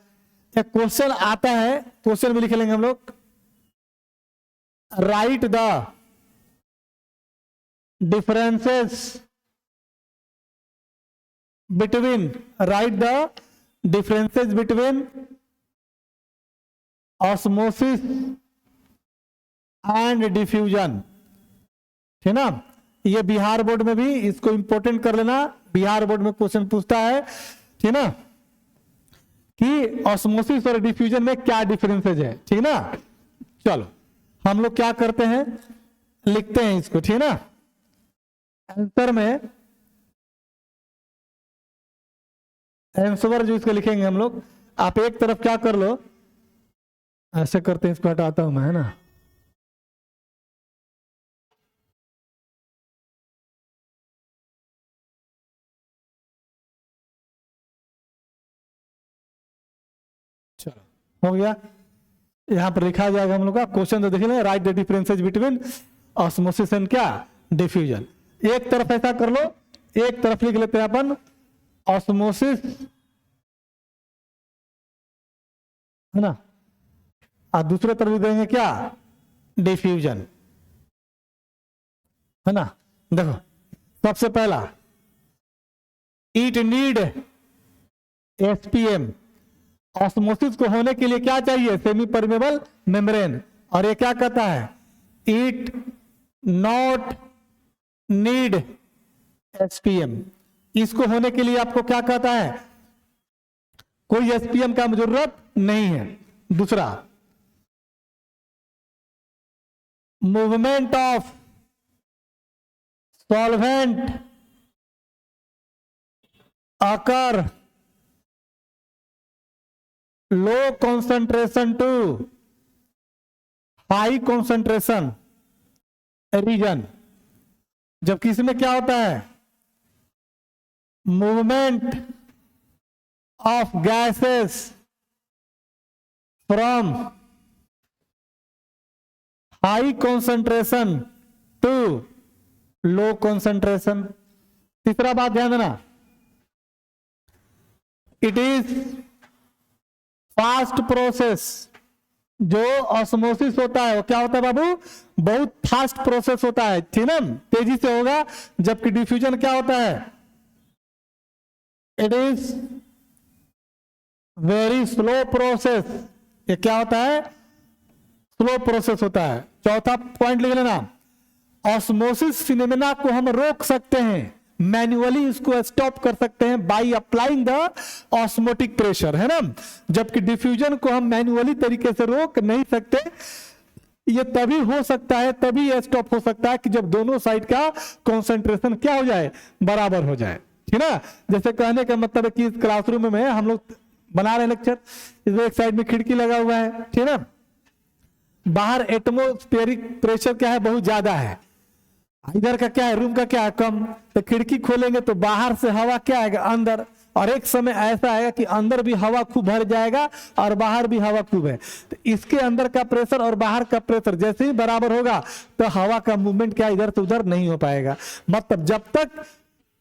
एक क्वेश्चन आता है, क्वेश्चन में लिख लेंगे हम लोग, right the differences between, right the differences between osmosis and diffusion. ठीक ना, ये बिहार बोर्ड में भी इसको इंपॉर्टेंट कर लेना, बिहार बोर्ड में क्वेश्चन पूछता है, ठीक ना, कि ऑस्मोसिस और डिफ्यूजन में क्या डिफरेंसेज है। ठीक ना, चलो हम लोग क्या करते हैं, लिखते हैं इसको, ठीक ना। आंसर में आंसर जो इसको लिखेंगे हम लोग, आप एक तरफ क्या कर लो, ऐसे करते हैं, इसको हटाता हूं मैं, है ना। चलो हो गया, यहां पर लिखा जाएगा हम लोग का क्वेश्चन, तो देखिए right the differences between osmosis and क्या, डिफ्यूजन। एक तरफ ऐसा कर लो, एक तरफ लिख लेते हैं अपन ऑस्मोसिस, है ना, और दूसरे तरफ लिख देंगे क्या, डिफ्यूजन, है ना। देखो सबसे पहला, इट नीड एसपीएम, ऑस्मोसिस को होने के लिए क्या चाहिए, सेमी परमेबल मेम्ब्रेन, और ये क्या कहता है, इट नॉट नीड एसपीएम, इसको होने के लिए आपको क्या कहता है, कोई एसपीएम का जरूरत नहीं है। दूसरा, movement of solvent occur low concentration to high concentration region. जबकि इसमें क्या होता है, movement of gases from high concentration to low concentration. तीसरा बात ध्यान देना, इट इज फास्ट प्रोसेस। जो ऑस्मोसिस होता है वो क्या होता है बाबू, बहुत फास्ट प्रोसेस होता है, ठीक ना, तेजी से होगा। जबकि डिफ्यूजन क्या होता है, it is very slow process, ये क्या होता है, स्लो प्रोसेस होता है। चौथा पॉइंट लिख लेना, ऑस्मोसिस फिनोमेना को हम रोक सकते हैं, मैन्युअली इसको स्टॉप कर सकते हैं by applying the osmotic pressure, है ना। जबकि डिफ्यूजन को हम मैन्युअली तरीके से रोक नहीं सकते, ये तभी हो सकता है, तभी ये स्टॉप हो सकता है कि जब दोनों साइड का कॉन्सेंट्रेशन क्या हो जाए, बराबर हो जाए, ठीक ना। जैसे कहने का मतलब है कि इस क्लासरूम में हम लोग बना रहे हैं लेक्चर, इसमें एक साइड में खिड़की लगा हुआ है, ठीक ना, बाहर एटमोस्फेरिक प्रेशर क्या है, बहुत ज्यादा है, इधर का क्या है, रूम का क्या है, कम। तो खिड़की खोलेंगे तो बाहर से हवा क्या आएगा, अंदर, और एक समय ऐसा आएगा कि अंदर भी हवा खूब भर जाएगा और बाहर भी हवा खूब है। तो इसके अंदर का प्रेशर और बाहर का प्रेशर जैसे ही बराबर होगा तो हवा का मूवमेंट क्या इधर से उधर नहीं हो पाएगा। मतलब जब तक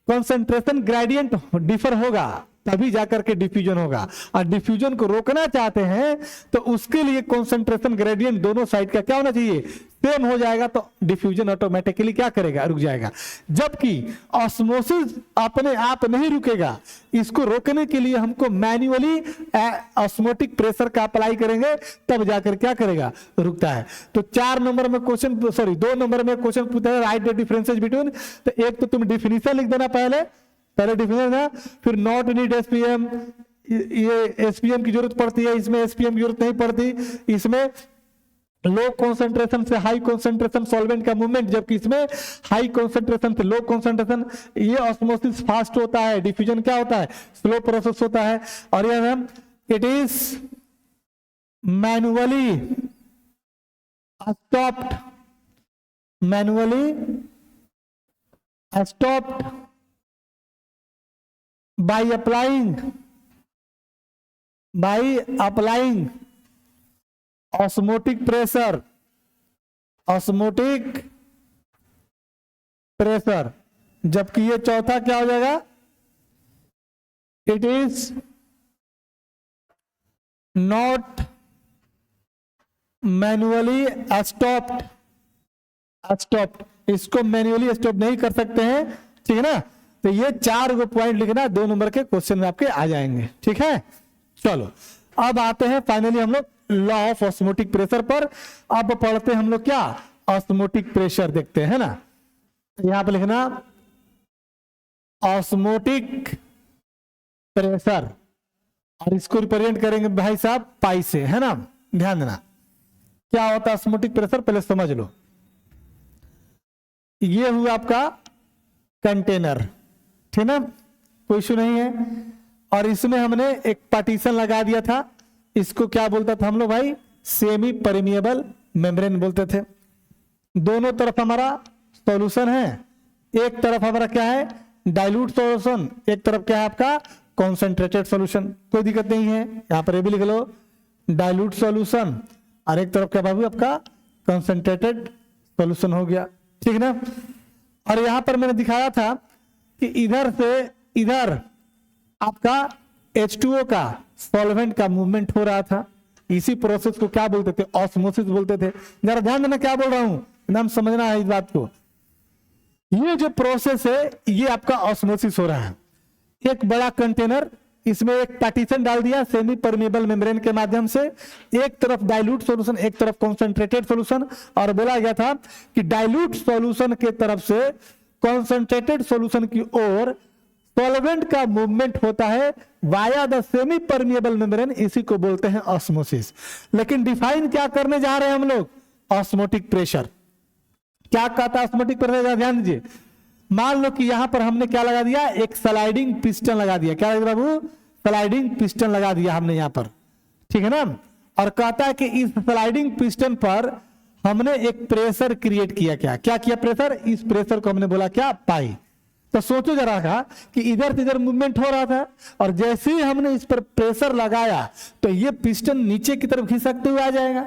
कंसंट्रेशन ग्रेडियंट डिफर होगा, तभी जाकर के डिफ्यूजन होगा। और डिफ्यूजन को रोकना चाहते हैं तो उसके लिए कॉन्सेंट्रेशन ग्रेडियंट दोनों साइड का क्या होना चाहिए, सेम हो जाएगा, तो डिफ्यूजन ऑटोमेटिकली क्या करेगा, रुक जाएगा। जबकि ऑस्मोसिस अपने आप नहीं रुकेगा, इसको रोकने के लिए हमको मैन्युअली ऑस्मोटिक प्रेशर का अप्लाई करेंगे, तब जाकर क्या करेगा, रुकता है। तो 4 नंबर में क्वेश्चन, 2 नंबर में क्वेश्चन पूछा है राइट द डिफरेंसेस बिटवीन, तो एक तो तुम डिफिनीशन लिख देना पहले डिफिनेशन है, फिर नॉट नीड एसपीएम, ये एसपीएम की जरूरत पड़ती है, इसमें एसपीएम की जरूरत नहीं पड़ती, इसमें लो कॉन्सेंट्रेशन से हाई कॉन्सेंट्रेशन सॉल्वेंट का मूवमेंट, जबकि इसमें हाई कॉन्सेंट्रेशन से लो कॉन्सेंट्रेशन, ये ऑस्मोसिस फास्ट होता है, डिफ्यूजन क्या होता है, स्लो प्रोसेस होता है। और यह ma'am it is manually stopped, by applying osmotic pressure, जबकि ये चौथा क्या हो जाएगा, it is not manually stopped, इसको मैन्युअली स्टॉप नहीं कर सकते हैं, ठीक है ना। तो ये 4 गो पॉइंट लिखना, 2 नंबर के क्वेश्चन में आपके आ जाएंगे, ठीक है। चलो अब आते हैं फाइनली हम लोग लॉ ऑफ ऑस्मोटिक प्रेशर पर। अब पढ़ते हैं हम लोग क्या, ऑस्मोटिक प्रेशर देखते हैं ना। यहां पर लिखना ऑस्मोटिक प्रेशर, और इसको रिप्रेजेंट करेंगे भाई साहब पाई से, है ना। ध्यान देना क्या होता है ऑस्मोटिक प्रेशर, पहले समझ लो। ये हुआ आपका कंटेनर, ठीक ना, कोई इशू नहीं है। और इसमें हमने एक पार्टीशन लगा दिया था, इसको क्या बोलता था हम लोग भाई, सेमी परमिएबल मेम्ब्रेन बोलते थे। दोनों तरफ हमारा सॉल्यूशन है, एक तरफ हमारा क्या है, डाइल्यूट सॉल्यूशन, एक तरफ क्या है आपका कॉन्सेंट्रेटेड सॉल्यूशन, कोई दिक्कत नहीं है। यहां पर ये भी लिख लो डाइल्यूट सॉल्यूशन, और एक तरफ क्या बाबू आपका कॉन्सेंट्रेटेड सॉल्यूशन हो गया, ठीक ना। और यहां पर मैंने दिखाया था कि इधर से इधर आपका H2O का सॉल्वेंट का मूवमेंट हो रहा था, इसी प्रोसेस को क्या बोलते थे, ऑस्मोसिस बोलते थे। जरा ध्यान देना क्या बोल रहा हूं, एकदम समझना है इस बात को। ये जो प्रोसेस है ये आपका ऑस्मोसिस हो रहा है। एक बड़ा कंटेनर, इसमें एक पार्टीशन डाल दिया सेमी परमिएबल मेम्ब्रेन के माध्यम से, एक तरफ डाइल्यूट सॉल्यूशन, एक तरफ कॉन्सेंट्रेटेड सॉल्यूशन, और बोला गया था कि डाइल्यूट सॉल्यूशन के तरफ से कॉन्सेंट्रेटेड सॉल्यूशन की ओर सॉल्वेंट का मूवमेंट होता है via the semi permeable membrane, इसी को बोलते हैं ऑस्मोसिस। लेकिन डिफाइन क्या करने जा रहे हैं हम लोग, ऑस्मोटिक प्रेशर। क्या कहता है ऑस्मोटिक प्रेशर, ध्यान दीजिए। मान लो कि यहां पर हमने क्या लगा दिया, एक स्लाइडिंग पिस्टन लगा दिया, क्या लगा बाबू, स्लाइडिंग पिस्टन लगा दिया हमने यहां पर, ठीक है ना। और कहता है कि इस स्लाइडिंग पिस्टन पर हमने एक प्रेशर क्रिएट किया, क्या किया प्रेशर, इस प्रेशर को हमने बोला क्या, पाई। तो सोचो जरा का कि इधर से इधर मूवमेंट हो रहा था, और जैसे ही हमने इस पर प्रेशर लगाया तो ये पिस्टन नीचे की तरफ खिसकते हुए आ जाएगा।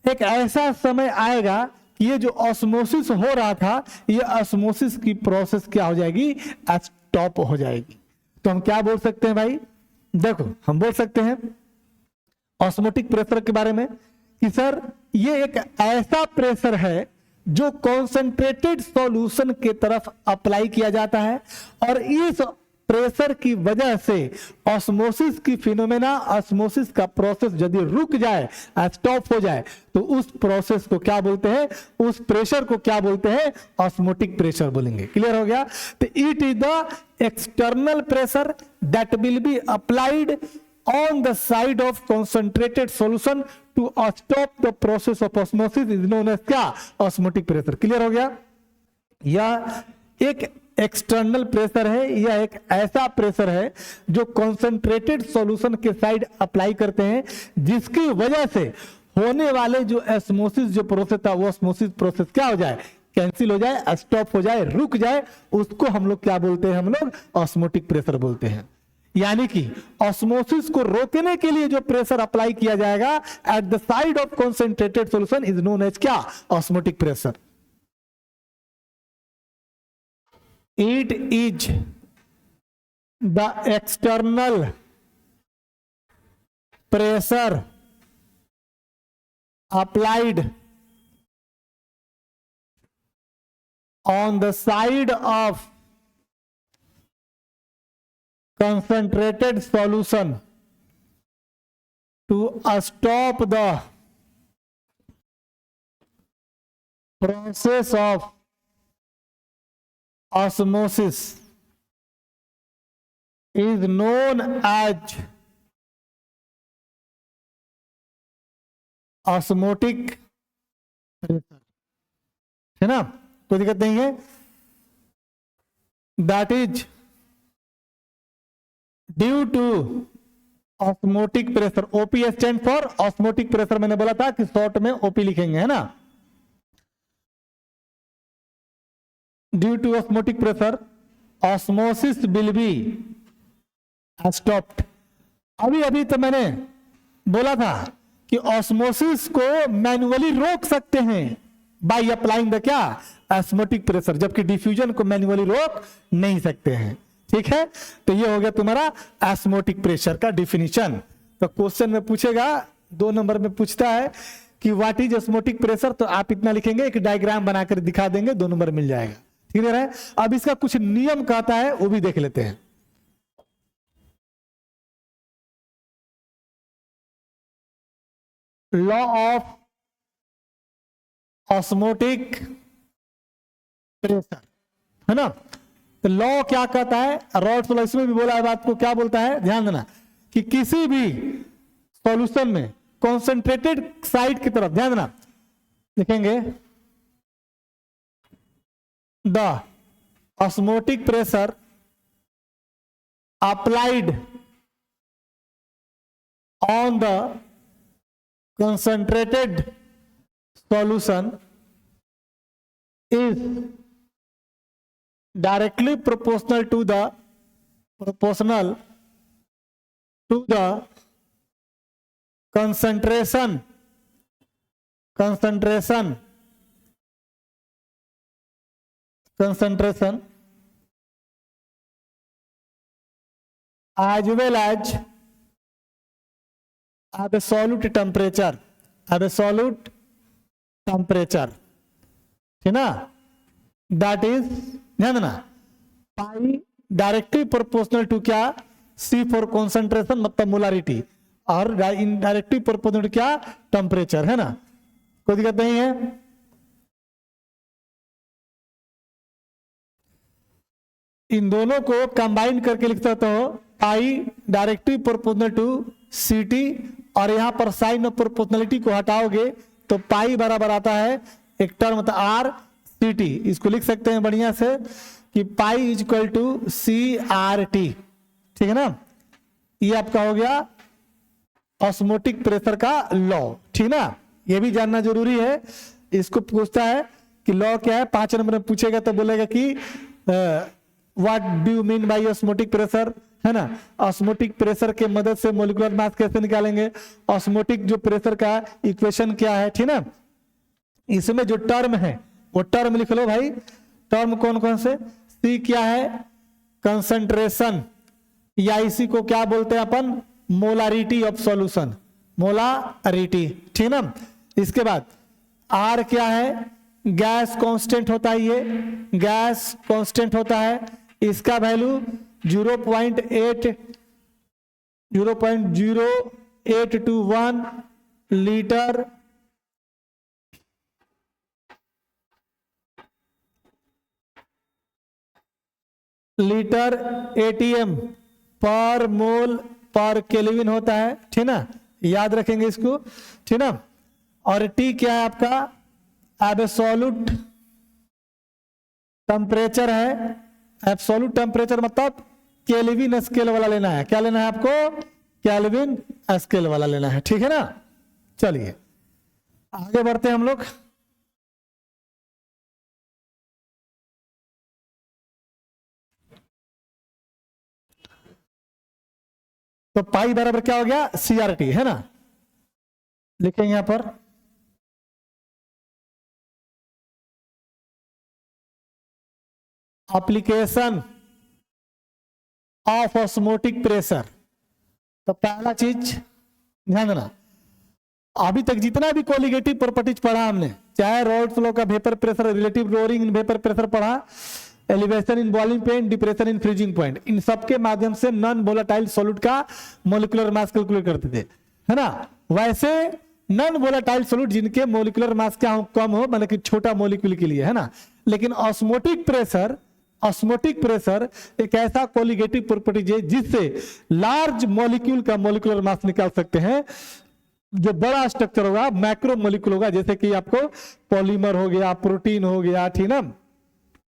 एक ऐसा समय आएगा ये जो ऑस्मोसिस हो रहा था, ये ऑस्मोसिस की प्रोसेस क्या हो जाएगी, स्टॉप हो जाएगी। तो हम क्या बोल सकते हैं भाई, देखो हम बोल सकते हैं ऑस्मोटिक प्रेशर के बारे में कि सर ये एक ऐसा प्रेशर है जो कॉन्सेंट्रेटेड सॉल्यूशन के तरफ अप्लाई किया जाता है, और इस प्रेशर की वजह से ऑस्मोसिस की फिनोमेना, ऑस्मोसिस का प्रोसेस यदि रुक जाए, स्टॉप हो जाए, तो उस प्रोसेस को क्या बोलते हैं, उस प्रेशर को क्या बोलते हैं, ऑस्मोटिक प्रेशर बोलेंगे। क्लियर हो गया। तो it is the external pressure that will be applied on the side of concentrated solution to stop the process of osmosis is known as क्या, osmotic pressure। क्लियर हो गया। यह एक एक्सटर्नल प्रेशर है, यह एक ऐसा प्रेशर है जो कॉन्सेंट्रेटेड सॉल्यूशन के साइड अप्लाई करते हैं, जिसकी वजह से होने वाले जो ऑस्मोसिस जो प्रोसेस था, वो ऑस्मोसिस प्रोसेस क्या हो जाए, कैंसिल हो जाए, स्टॉप हो जाए, रुक जाए, उसको हम लोग क्या बोलते हैं, हम लोग ऑस्मोटिक प्रेशर बोलते हैं। यानी कि ऑस्मोसिस को रोकने के लिए जो प्रेशर अप्लाई किया जाएगा at the side of concentrated solution is known as क्या, osmotic pressure. It is the external pressure applied on the side of concentrated solution to stop the process of osmosis is known as osmotic pressure, है ना? कोई दिक्कत नहीं है। That is due to osmotic pressure. OP stand for osmotic pressure. मैंने बोला था कि शॉर्ट में ओपी लिखेंगे, है ना? Due to osmotic pressure osmosis will be stopped. अभी अभी तो मैंने बोला था कि ऑस्मोसिस को मैन्युअली रोक सकते हैं बाय अप्लाइंग द क्या ऑस्मोटिक प्रेशर, जबकि डिफ्यूजन को मैन्युअली रोक नहीं सकते हैं। ठीक है, तो ये हो गया तुम्हारा ऑस्मोटिक प्रेशर का डिफिनीशन। तो क्वेश्चन में पूछेगा 2 नंबर में पूछता है कि व्हाट इज ऑस्मोटिक प्रेशर, तो आप इतना लिखेंगे, एक डायग्राम बनाकर दिखा देंगे, 2 नंबर मिल जाएगा। ठीक है। अब इसका कुछ नियम कहता है वो भी देख लेते हैं। लॉ ऑफ ऑस्मोटिक प्रेशर, है ना? तो लॉ क्या कहता है? रॉड्स लॉ, इसमें भी बोला है बात को, क्या बोलता है ध्यान देना कि किसी भी सॉल्यूशन में कॉन्सेंट्रेटेड साइड की तरफ ध्यान देना, लिखेंगे the osmotic pressure applied on the concentrated solution is directly proportional to the concentration as well as absolute temperature, है ना? दैट इज ध्यान देना पाई डायरेक्टली प्रोपोर्शनल टू क्या? सी फॉर कॉन्सेंट्रेशन मतलब मोलारिटी, और इनडायरेक्टली प्रोपोर्शनल टू क्या? टेम्परेचर, है ना? कोई दिक्कत नहीं है। इन दोनों को कंबाइन करके लिख सकते हो, pi directly proportional to C T, और यहां पर साइन ऑफ प्रोपोर्शनलिटी को हटाओगे तो पाई बराबर आता है एक टर्म होता है आर सी टी। इसको लिख सकते हैं बढ़िया से कि pi is equal to C R T. ठीक है ना? ये आपका हो गया ऑस्मोटिक प्रेशर का लॉ। ठीक ना? ये भी जानना जरूरी है। इसको पूछता है कि लॉ क्या है, 5 नंबर में पूछेगा तो बोलेगा कि what do you mean by osmotic pressure, है ना? ऑस्मोटिक प्रेशर के मदद से मोलिकुलर मास कैसे निकालेंगे, ऑस्मोटिक जो प्रेशर का इक्वेशन क्या है। ठीक ना? इसमें जो टर्म है वो टर्म लिख लो भाई। टर्म कौन कौन से? सी क्या है? कंसंट्रेशन, या इसी को क्या बोलते हैं अपन? Molarity of solution, molarity. ठीक ना? इसके बाद आर क्या है? गैस कांस्टेंट होता है, ये गैस कांस्टेंट होता है। इसका वैल्यू 0.0821 लीटर एटीएम पर मोल पर केल्विन होता है। ठीक ना? याद रखेंगे इसको। ठीक ना? और टी क्या है आपका? एब्सोल्यूट टेम्परेचर है। एब्सोल्यूट टेम्परेचर मतलब केल्विन स्केल वाला लेना है। क्या लेना है आपको? केल्विन स्केल वाला लेना है। ठीक है ना? चलिए आगे बढ़ते हैं हम लोग। तो पाई बराबर क्या हो गया? सीआरटी, है ना? लिखेंगे यहां पर एप्लीकेशन ऑफ ऑस्मोटिक प्रेशर। तो पहला चीज ध्यान देना, अभी तक जितना भी कोलिगेटिव प्रॉपर्टीज पढ़ा हमने, चाहे रॉल्स लॉ का vapour pressure, relative lowering in vapour pressure पढ़ा, elevation in boiling point, depression in freezing point, इन सब के माध्यम से नॉन वोलेटाइल सॉल्यूट का मोलिकुलर मास कैलकुलेट करते थे, है ना। वैसे नॉन वोलेटाइल सॉल्यूट जिनके मोलिकुलर मास क्या हो, कम हो, मतलब कि छोटा मोलिक्यूल के लिए, है ना। लेकिन ऑस्मोटिक प्रेशर एक ऐसा कोलिगेटिव प्रॉपर्टी है जिससे लार्ज मॉलिक्यूल का मोलिकुलर मास निकाल सकते हैं। जो बड़ा स्ट्रक्चर होगा, मैक्रो मॉलिक्यूल होगा, जैसे कि आपको पॉलीमर हो गया, प्रोटीन हो गया, ठीक ना,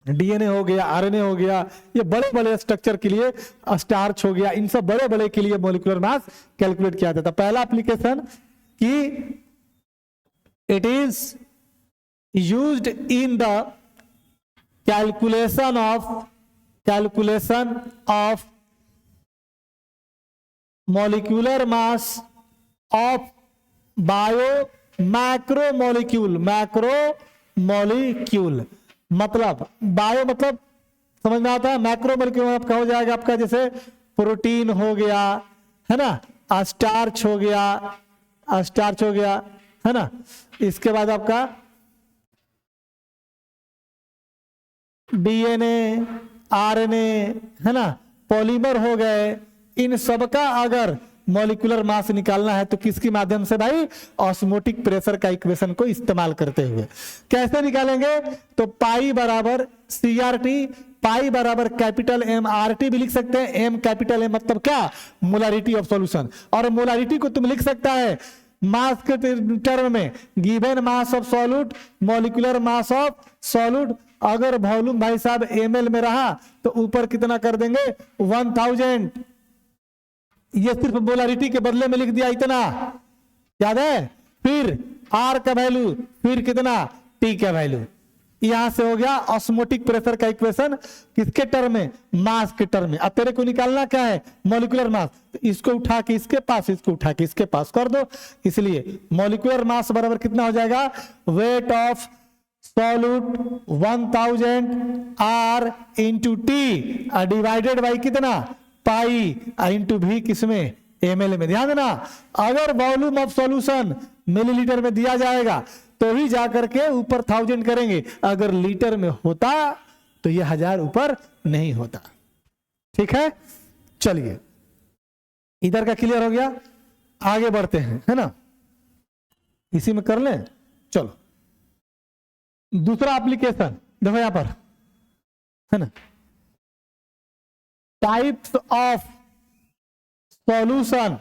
डीएनए हो गया, आरएनए हो गया, ये बड़े बड़े स्ट्रक्चर के लिए, स्टार्च हो गया, इन सब बड़े बड़े के लिए मोलिकुलर मास कैलकुलेट किया जाता है। पहला एप्लीकेशन कि it is used in the calculation of molecular mass of bio macromolecule. मतलब बायो मतलब समझ में आता है, मैक्रोमोलिक्यूल आपका हो जाएगा आपका जैसे प्रोटीन हो गया, है ना, स्टार्च हो गया, है ना। इसके बाद आपका डीएनए, आरएनए, है ना, पॉलीमर हो गए। इन सबका अगर मॉलिक्यूलर मास निकालना है तो किसके माध्यम से भाई? ऑस्मोटिक प्रेशर का इक्वेशन को इस्तेमाल करते हुए। कैसे निकालेंगे? तो पाई बराबर CRT, पाई बराबर कैपिटल M RT भी लिख सकते हैं। M कैपिटल M मतलब क्या? Molarity of solution. और मोलारिटी को तुम लिख सकता है मास के टर्म में, given mass of solute, molecular mass of solute. अगर वॉल्यूम भाई साहब ml में रहा तो ऊपर कितना कर देंगे? 1000। ये सिर्फ मोलारिटी के बदले में लिख दिया इतना, याद है। फिर R का वैल्यू, फिर कितना? T का वैल्यू। यहां से हो गया ऑस्मोटिक प्रेशर का इक्वेशन। किसके टर्म में? मास के टर्म में। अब तेरे को निकालना क्या है? Molecular mass. तो इसको उठा के इसके पास, इसको उठा के इसके पास कर दो। इसलिए मॉलिक्यूलर मास बराबर कितना हो जाएगा? Weight of solute 1000 R into T divided by कितना? पाई इंटू भी किसमें? ml में। ध्यान देना, अगर वॉल्यूम ऑफ सॉल्यूशन मिलीलीटर में दिया जाएगा तो ही जाकर के ऊपर 1000 करेंगे। अगर लीटर में होता तो ये 1000 ऊपर नहीं होता। ठीक है, चलिए इधर का क्लियर हो गया, आगे बढ़ते हैं, है ना। इसी में कर लें, चलो दूसरा एप्लीकेशन देखो यहां पर, है ना। Types of solution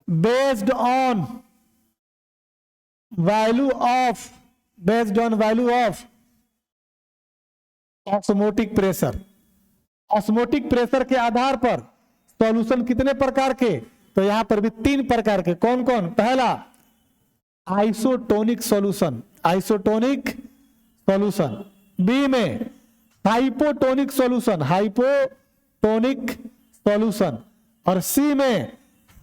based on value of osmotic pressure. Osmotic pressure के आधार पर सॉल्यूशन कितने प्रकार के? तो यहां पर भी 3 प्रकार के। कौन कौन? पहला आइसोटोनिक सॉल्यूशन, बी में हाइपोटोनिक सॉल्यूशन, और सी में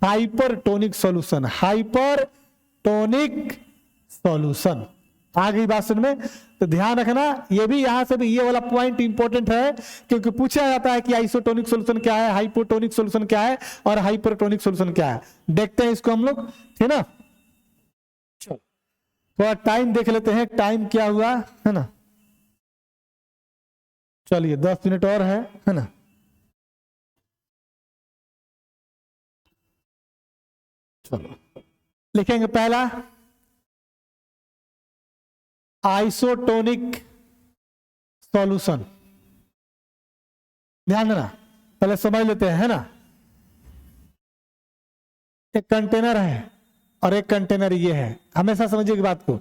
हाइपरटोनिक सॉल्यूशन। आ गई बात समझ में? तो ध्यान रखना, ये भी यहां से भी ये वाला पॉइंट इंपॉर्टेंट है, क्योंकि पूछा जाता है कि आइसोटोनिक सॉल्यूशन क्या है, हाइपोटोनिक सॉल्यूशन क्या है, और हाइपरटोनिक सॉल्यूशन क्या है। देखते हैं इसको हम लोग, ठीक ना। थोड़ा टाइम देख लेते हैं, टाइम क्या हुआ, है ना। चलिए 10 मिनट और है ना। चलो लिखेंगे पहला आइसोटोनिक सॉल्यूशन। ध्यान देना, पहले समझ लेते हैं, है ना। एक कंटेनर है और एक कंटेनर ये है। हमेशा समझिए बात को,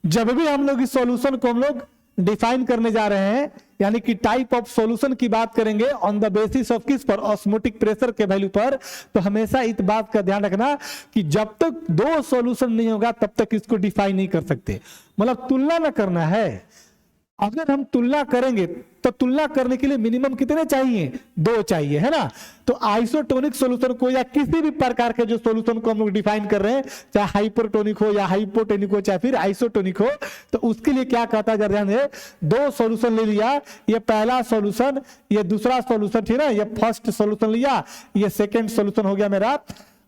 जब भी हम लोग इस सॉल्यूशन को हम लोग डिफाइन करने जा रहे हैं, यानी कि टाइप ऑफ सॉल्यूशन की बात करेंगे ऑन द बेसिस ऑफ किस पर? ऑस्मोटिक प्रेशर के वैल्यू पर। तो हमेशा इस बात का ध्यान रखना कि जब तक 2 सॉल्यूशन नहीं होगा तब तक इसको डिफाइन नहीं कर सकते। मतलब तुलना ना करना है, अगर हम तुलना करेंगे तो तुलना करने के लिए मिनिमम कितने चाहिए, 2 चाहिए, है ना। तो आइसोटोनिक सॉल्यूशन को या किसी भी प्रकार के जो सॉल्यूशन को हम लोग डिफाइन कर रहे हैं, चाहे हाइपरटोनिक हो या हाइपोटोनिक हो चाहे फिर आइसोटोनिक हो, तो उसके लिए क्या कहता है, ध्यान है, 2 सॉल्यूशन ले लिया, ये पहला सॉल्यूशन, ये दूसरा सॉल्यूशन, ठीक है, ये फर्स्ट सॉल्यूशन लिया, ये सेकेंड सॉल्यूशन हो गया मेरा,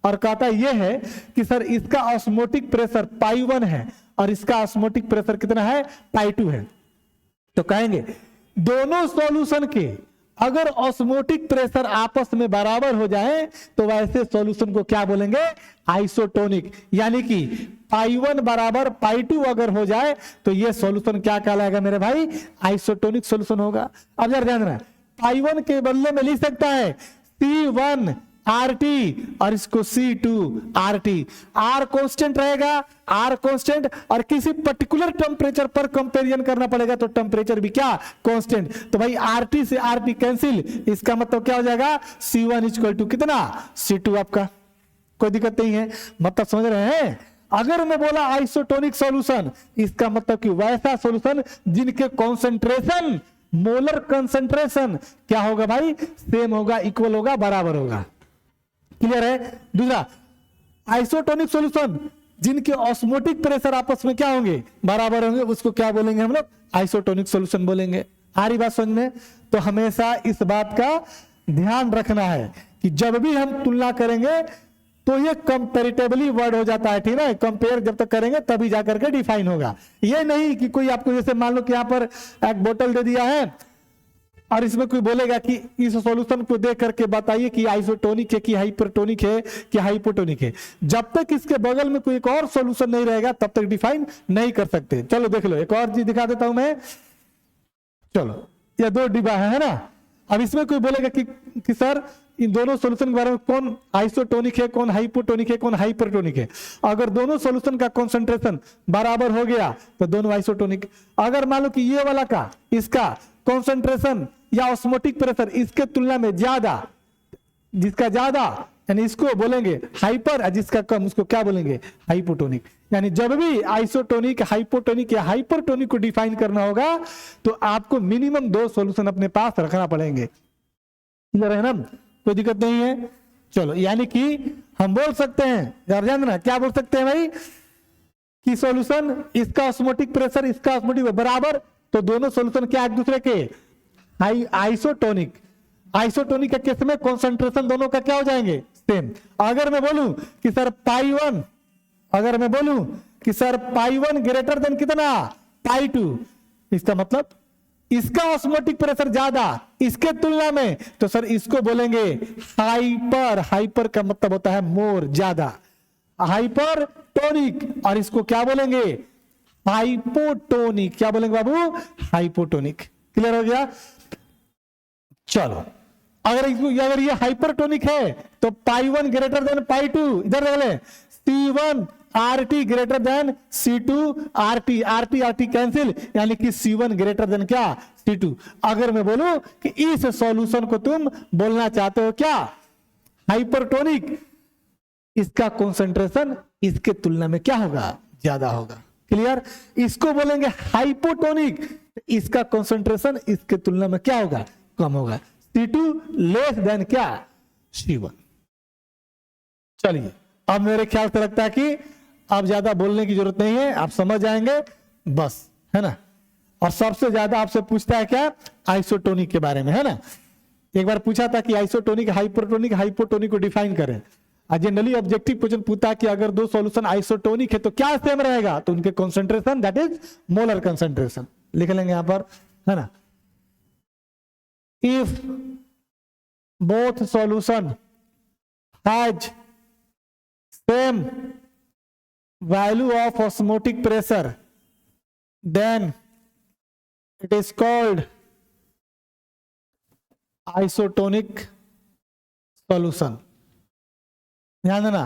और कहता यह है कि सर इसका ऑस्मोटिक प्रेशर पाई 1 है और इसका ऑस्मोटिक प्रेशर कितना है, पाई 2 है। तो कहेंगे दोनों सॉल्यूशन के अगर ऑस्मोटिक प्रेशर आपस में बराबर हो जाए तो वैसे सॉल्यूशन को क्या बोलेंगे, आइसोटोनिक। यानी कि पाई 1 बराबर पाई 2 अगर हो जाए तो ये सॉल्यूशन क्या कहलाएगा मेरे भाई, आइसोटोनिक सॉल्यूशन होगा। अब जरा ध्यान रखना, पाई 1 के बदले में लिख सकता है C1 RT और इसको C2 RT। R कांस्टेंट रहेगा, R कांस्टेंट, और किसी पर्टिकुलर टेम्परेचर पर कंपेरिजन करना पड़ेगा तो टेम्परेचर भी क्या, कांस्टेंट। तो भाई RT से RT कैंसिल, इसका मतलब क्या हो जाएगा, C1 इक्वल टू कितना, C2 आपका। कोई दिक्कत नहीं है, मतलब समझ रहे हैं। अगर मैं बोला आइसोटोनिक सॉल्यूशन, इसका मतलब कि वैसा सॉल्यूशन जिनके कॉन्सेंट्रेशन, मोलर कंसंट्रेशन क्या होगा भाई, सेम होगा, इक्वल होगा, बराबर होगा। क्लियर है। दूसरा, आइसोटोनिक सॉल्यूशन जिनके ऑस्मोटिक प्रेशर आपस में क्या होंगे, बराबर होंगे, उसको क्या बोलेंगे हम लोग, आइसोटोनिक सॉल्यूशन बोलेंगे। आ रही बात समझ में। तो हमेशा इस बात का ध्यान रखना है कि जब भी हम तुलना करेंगे तो ये कंपेरेटिवली वर्ड हो जाता है, ठीक है। कंपेयर जब तक करेंगे तभी जाकर के डिफाइन होगा। ये नहीं कि कोई आपको, जैसे मान लो कि यहाँ पर एक बोतल दे दिया है और इसमें कोई बोलेगा कि इस सॉल्यूशन को देख करके बताइए कि आइसोटोनिक है कि हाइपरटोनिक है कि हाइपोटोनिक है। जब तक इसके बगल में कोई एक और सॉल्यूशन नहीं रहेगा तब तक डिफाइन नहीं कर सकते। चलो देख लो, एक और चीज दिखा देता हूं मैं। चलो, ये 2 डिब्बा है ना। अब इसमें कोई बोलेगा कि सर इन दोनों सॉल्यूशन के बारे में कौन आइसोटोनिक है, कौन हाइपोटोनिक है, कौन हाइपरटोनिक है। अगर दोनों सॉल्यूशन का कंसंट्रेशन बराबर हो गया तो दोनों आइसोटोनिक। अगर मान लो कि ये वाला का, इसका कंसंट्रेशन या ऑस्मोटिक प्रेशर इसके तुलना में ज्यादा, जिसका ज्यादा यानी इसको बोलेंगे हाइपर, और जिसका कम उसको क्या बोलेंगे, हाइपोटोनिक। यानी जब भी आइसोटोनिक, हाइपोटोनिक या हाइपरटोनिक को डिफाइन करना होगा तो आपको मिनिमम 2 सॉल्यूशन अपने पास रखना पड़ेंगे। क्लियर है ना, कोई दिक्कत नहीं है। चलो, यानी कि हम बोल सकते हैं, ध्यान देना, क्या बोल सकते हैं भाई, कि सॉल्यूशन इसका ऑस्मोटिक प्रेशर इसका ऑस्मोटिक बराबर, तो दोनों सॉल्यूशन क्या एक दूसरे के आइसोटोनिक। आइसोटोनिक के केस में कंसंट्रेशन दोनों का क्या हो जाएंगे, सेम। अगर मैं बोलूं कि सर पाई 1, अगर मैं बोलूं कि सर पाई 1 ग्रेटर देन कितना, पाई 2, इसका मतलब इसका ऑस्मोटिक प्रेशर ज्यादा इसके तुलना में, तो सर इसको बोलेंगे हाइपर। हाइपर का मतलब होता है मोर, ज्यादा, हाइपरटोनिक। और इसको क्या बोलेंगे, हाइपोटोनिक। क्या बोलेंगे बाबू, हाइपोटोनिक। क्लियर हो गया। चलो, अगर ये हाइपरटोनिक है तो पाई 1 ग्रेटर देन पाई 2, इधर देख ले, C1 RT greater than C2 RT। RT RT cancel, यानी कि C1 ग्रेटर देन क्या, C2। अगर मैं बोलूं कि इस सॉल्यूशन को तुम बोलना चाहते हो क्या, हाइपरटोनिक, इसका कंसंट्रेशन इसके तुलना में क्या होगा, ज्यादा होगा। क्लियर। इसको बोलेंगे हाइपोटोनिक, इसका कंसंट्रेशन इसके तुलना में क्या होगा, कम होगा। C2 लेस देन क्या, C1। चलिए, अब मेरे ख्याल से लगता है कि अब ज्यादा बोलने की जरूरत नहीं है, आप समझ जाएंगे बस, है ना। और सबसे ज्यादा आपसे पूछता है क्या, आइसोटोनिक के बारे में, है ना। एक बार पूछा था कि आइसोटोनिक, हाइपरटोनिक, हाइपोटोनिक को डिफाइन करें। जनरली ऑब्जेक्टिव क्वेश्चन पूछता है कि अगर 2 सॉल्यूशन आइसोटोनिक है तो क्या सेम रहेगा, तो उनके concentration, that is molar concentration, लिख लेंगे यहां पर, है ना। If both solution has same value of osmotic pressure, then it is called isotonic solution। ध्यान देना,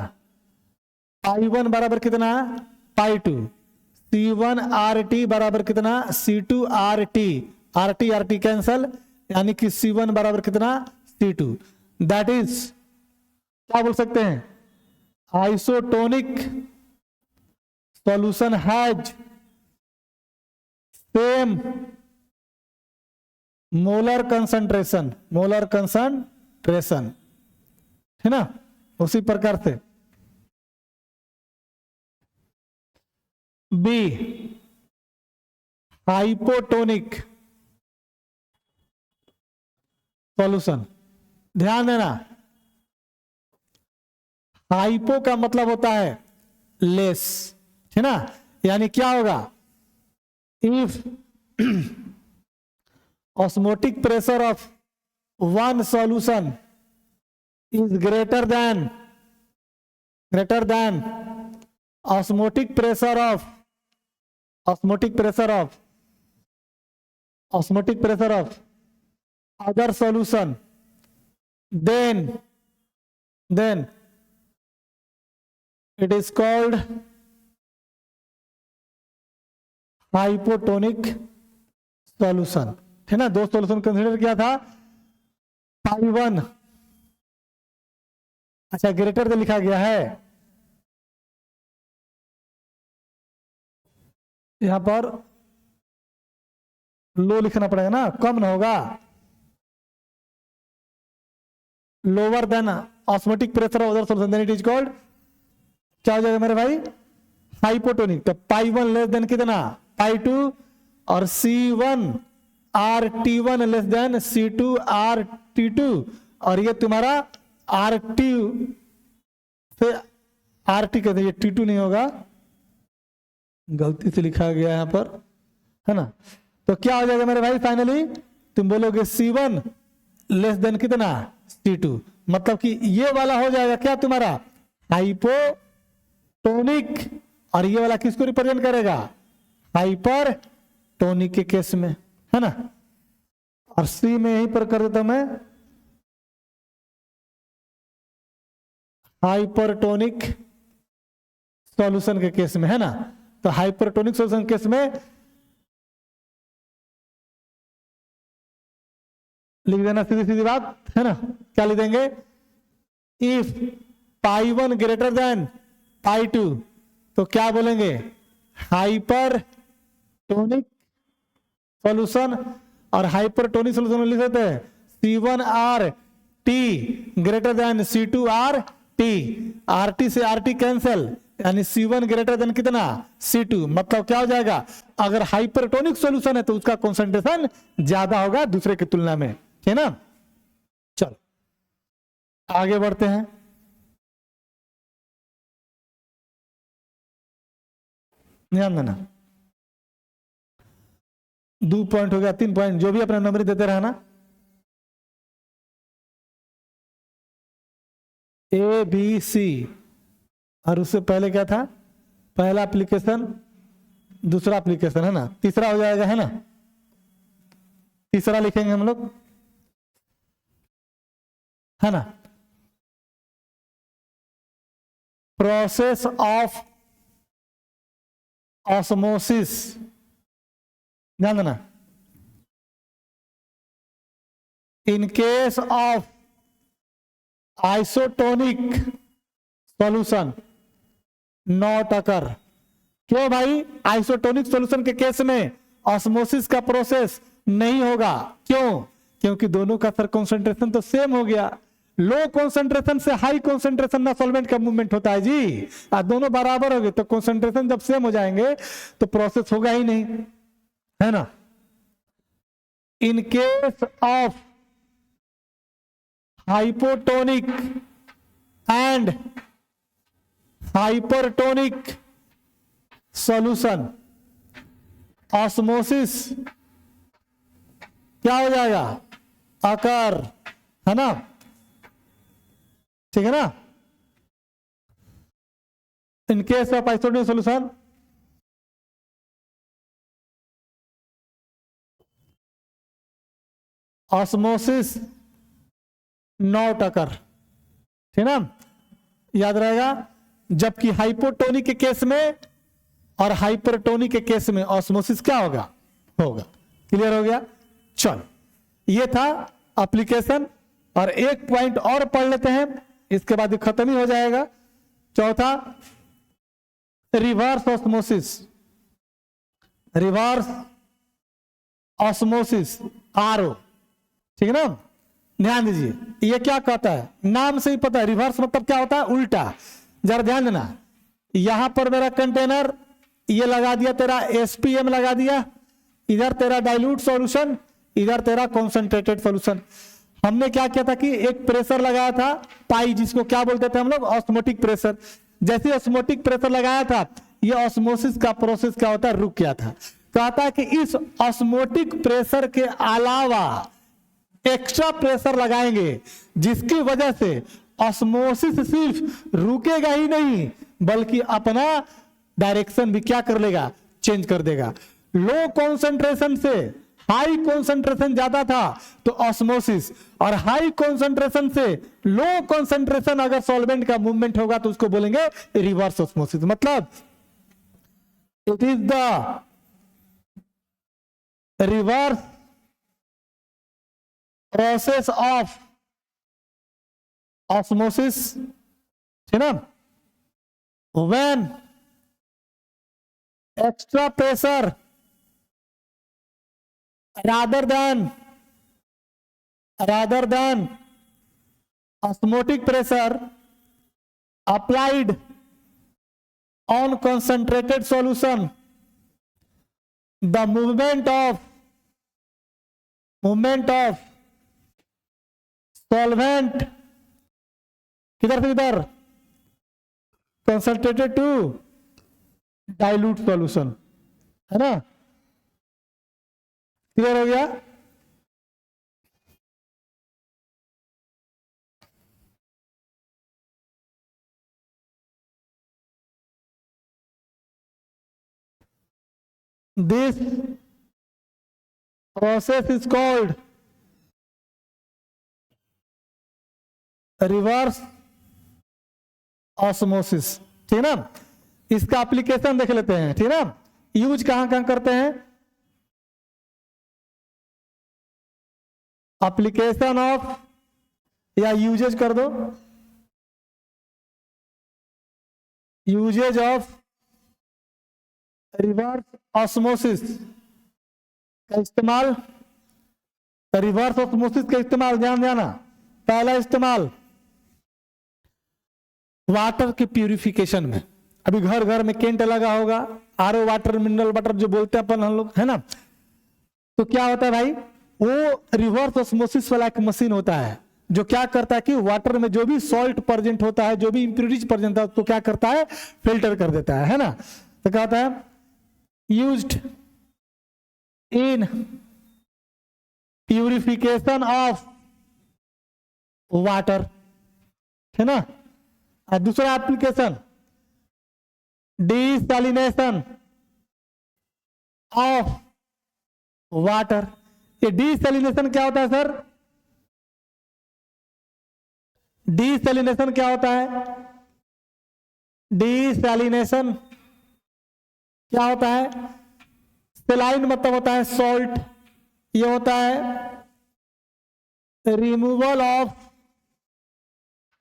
पाई 1 बराबर कितना, पाई 2, C1 RT बराबर कितना, C2 RT, RT RT cancel, यानी कि C1 बराबर कितना, C2। दैट इज क्या बोल सकते हैं, isotonic solution has same molar concentration है ना, उसी प्रकार से। B hypotonic solution. ध्यान देना, हाइपो का मतलब होता है लेस, है ना, यानी क्या होगा, if osmotic pressure of one solution is greater than osmotic pressure of other solution, then it is called hypotonic solution, है ना। दो सॉल्यूशन कंसीडर किया था, पाई 1, अच्छा ग्रेटर देन लिखा गया है, यहां पर लो लिखना पड़ेगा ना, कम ना होगा, lower than osmotic pressure of other solution, then it is called, क्या हो जाएगा मेरे भाई, हाइपोटोनिक। तो पाई 1 लेस देन कितना, पाई 2, और C1 RT1 less than C2 RT2, और ये तुम्हारा RT से RT कहते हैं, ये T2 नहीं होगा, गलती से लिखा गया यहां पर, है ना। तो क्या हो जाएगा मेरे भाई, फाइनली तुम बोलोगे C1 लेस देन कितना, C2, मतलब कि ये वाला हो जाएगा क्या तुम्हारा हाइपोटोनिक, और ये वाला किसको रिप्रेजेंट करेगा, हाइपरटोनिक के केस में, है ना। और C में यहीं पर कर देता मैं, हाइपरटोनिक सॉल्यूशन के केस में, है ना। तो हाइपरटोनिक सॉल्यूशन केस में लिख देना सीधी सीधी बात, है ना, क्या लिख देंगे, if pi 1 greater than pi 2, तो क्या बोलेंगे, हाइपरटोनिक सॉल्यूशन, और हाइपरटोनिक सॉल्यूशन लिख देते हैं C1 RT greater than C2 RT, RT से RT कैंसिल, यानी C1 ग्रेटर देन कितना, C2, मतलब क्या हो जाएगा, अगर हाइपरटोनिक सॉल्यूशन है तो उसका कंसंट्रेशन ज्यादा होगा दूसरे की तुलना में, है ना। चलो आगे बढ़ते हैं, ध्यान देना, 2 पॉइंट हो गया, 3 पॉइंट, जो भी अपना नंबर देते रहना, ABC, और उससे पहले क्या था, पहला एप्लीकेशन, दूसरा एप्लीकेशन, है ना, तीसरा हो जाएगा, है ना, तीसरा लिखेंगे हम लोग, है ना, प्रोसेस ऑफ ऑस्मोसिस। ध्यान देना, in case of isotonic solution not occur. क्यों भाई, आइसोटोनिक सॉल्यूशन के केस में ऑस्मोसिस का प्रोसेस नहीं होगा, क्यों, क्योंकि दोनों का सर कंसंट्रेशन तो सेम हो गया, लो कंसंट्रेशन से हाई कंसंट्रेशन में सॉल्वेंट का मूवमेंट होता है जी, दोनों बराबर हो गए, तो कंसंट्रेशन जब सेम हो जाएंगे तो प्रोसेस होगा ही नहीं, है ना। In case of hypotonic and hypertonic solution, osmosis क्या हो जाएगा, अकर, है ना, ठीक है ना। In case of isotonic solution osmosis not occur, ठीक ना, याद रहेगा। जबकि हाइपोटोनिक के केस में और हाइपरटोनिक के केस में ऑस्मोसिस क्या होगा, होगा। क्लियर हो गया। चल, ये था एप्लीकेशन, और एक पॉइंट और पढ़ लेते हैं, इसके बाद ये खत्म ही हो जाएगा। चौथा, reverse osmosis. Reverse osmosis RO, ठीक है ना। ध्यान दीजिए, ये क्या कहता है, नाम से ही पता है, रिवर्स मतलब क्या होता है, उल्टा। जरा ध्यान देना, यहां पर मेरा कंटेनर ये लगा दिया, तेरा SPM लगा दिया, इधर तेरा डाइल्यूट सॉल्यूशन, इधर तेरा कॉन्सेंट्रेटेड सॉल्यूशन। हमने क्या किया था कि एक प्रेशर लगाया था पाई, जिसको क्या बोलते थे हम लोग, ऑस्मोटिक प्रेशर। जैसे ऑस्मोटिक प्रेशर लगाया था, ये ऑस्मोसिस का प्रोसेस क्या होता है, रुक गया था। कहता है कि इस ऑस्मोटिक प्रेशर के अलावा एक्स्ट्रा प्रेशर लगाएंगे, जिसकी वजह से ऑस्मोसिस सिर्फ रुकेगा ही नहीं, बल्कि अपना डायरेक्शन भी क्या कर लेगा, चेंज कर देगा। लो कॉन्सेंट्रेशन से हाई कॉन्सेंट्रेशन ज्यादा था तो ऑस्मोसिस, और हाई कॉन्सेंट्रेशन से लो कॉन्सेंट्रेशन अगर सॉल्वेंट का मूवमेंट होगा तो उसको बोलेंगे रिवर्स ऑस्मोसिस। मतलब it is the reverse process of osmosis, ठीक है ना, when extra pressure rather than osmotic pressure applied on concentrated solution, the movement of solvent किधर से किधर, concentrated to dilute solution, है ना, क्लियर हो गया। This process is called reverse osmosis, ठीक है ना। इसका एप्लीकेशन देख लेते हैं, ठीक है ना, यूज कहां कहां करते हैं। एप्लीकेशन ऑफ, या यूजेज कर दो, यूजेज ऑफ रिवर्स ऑस्मोसिस का इस्तेमाल। रिवर्स ऑस्मोसिस का इस्तेमाल ध्यान देना, पहला इस्तेमाल वाटर के प्यूरिफिकेशन में। अभी घर घर में केंट लगा होगा, RO वाटर, मिनरल वाटर जो बोलते हैं अपन हम लोग, है ना। तो क्या होता है भाई, वो रिवर्स ऑस्मोसिस वाला एक मशीन होता है जो क्या करता है कि वाटर में जो भी सॉल्ट प्रेजेंट होता है, जो भी इंप्यूरिटीज प्रेजेंट होता है, उसको क्या करता है, फिल्टर कर देता है ना। तो क्या होता है, used in purification of water, है ना। और दूसरा एप्लीकेशन डिसैलिनेशन ऑफ वाटर। ये डिसैलिनेशन क्या होता है सर, डिसैलिनेशन क्या होता है, डिसैलिनेशन क्या होता है, सेलाइन मतलब होता है सॉल्ट, ये होता है removal of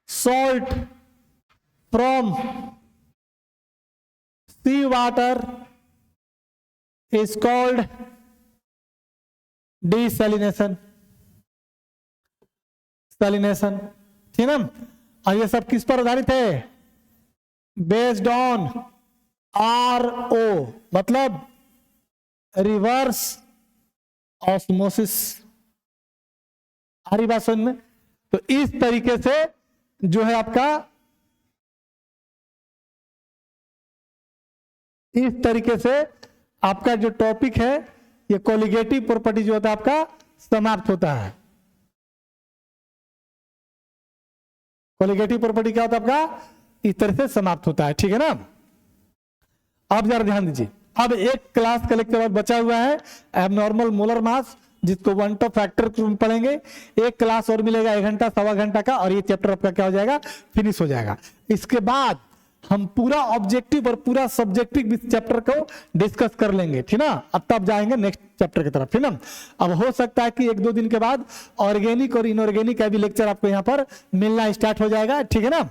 salt from sea water is called desalination, salination, ठीक है ना। और ये सब किस पर आधारित है, बेस्ड ऑन RO, मतलब रिवर्स ऑस्मोसिस। आ रही बात समझ में। तो इस तरीके से जो है आपका, इस तरीके से आपका जो टॉपिक है, ये कोलिगेटिव प्रॉपर्टी जो होता है आपका समाप्त होता है। कोलिगेटिव प्रॉपर्टी क्या होता है आपका, इस तरह से समाप्त होता है, ठीक है ना। अब जरा ध्यान दीजिए, अब एक क्लास का लेक्चर बचा हुआ है, एबनॉर्मल मोलर मास, जिसको वन टॉप फैक्टर पढ़ेंगे। एक क्लास और मिलेगा 1 घंटा सवा घंटा का, और ये चैप्टर आपका क्या हो जाएगा, फिनिश हो जाएगा। इसके बाद हम पूरा ऑब्जेक्टिव और पूरा सब्जेक्टिव इस चैप्टर को डिस्कस कर लेंगे, ठीक ना। अब तब जाएंगे नेक्स्ट चैप्टर की तरफ, ठीक ना। अब हो सकता है कि 1-2 दिन के बाद ऑर्गेनिक और इनऑर्गेनिक का भी लेक्चर आपको यहाँ पर मिलना स्टार्ट हो जाएगा, ठीक है ना।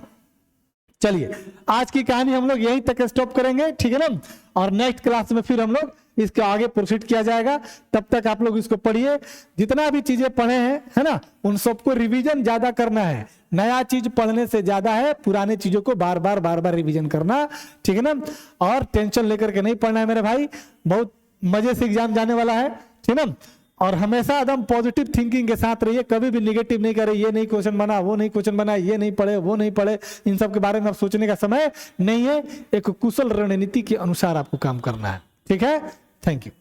चलिए आज की कहानी हम लोग यहीं तक स्टॉप करेंगे, ठीक है ना। और नेक्स्ट क्लास में फिर हम लोग इसके आगे प्रोसीड किया जाएगा। तब तक आप लोग इसको पढ़िए, जितना भी चीजें पढ़े हैं, है ना, उन सबको रिवीजन ज्यादा करना है। नया चीज पढ़ने से ज्यादा है पुराने चीजों को बार बार रिवीजन करना, ठीक है ना। और टेंशन लेकर के नहीं पढ़ना है मेरे भाई, बहुत मजे से एग्जाम जाने वाला है, ठीक है ना। और हमेशा एकदम पॉजिटिव थिंकिंग के साथ रहिए, कभी भी निगेटिव नहीं करे, ये नहीं क्वेश्चन बना, वो नहीं क्वेश्चन बना, ये नहीं पढ़े, वो नहीं पढ़े, इन सब के बारे में अब सोचने का समय नहीं है। एक कुशल रणनीति के अनुसार आपको काम करना है, ठीक है। Thank you.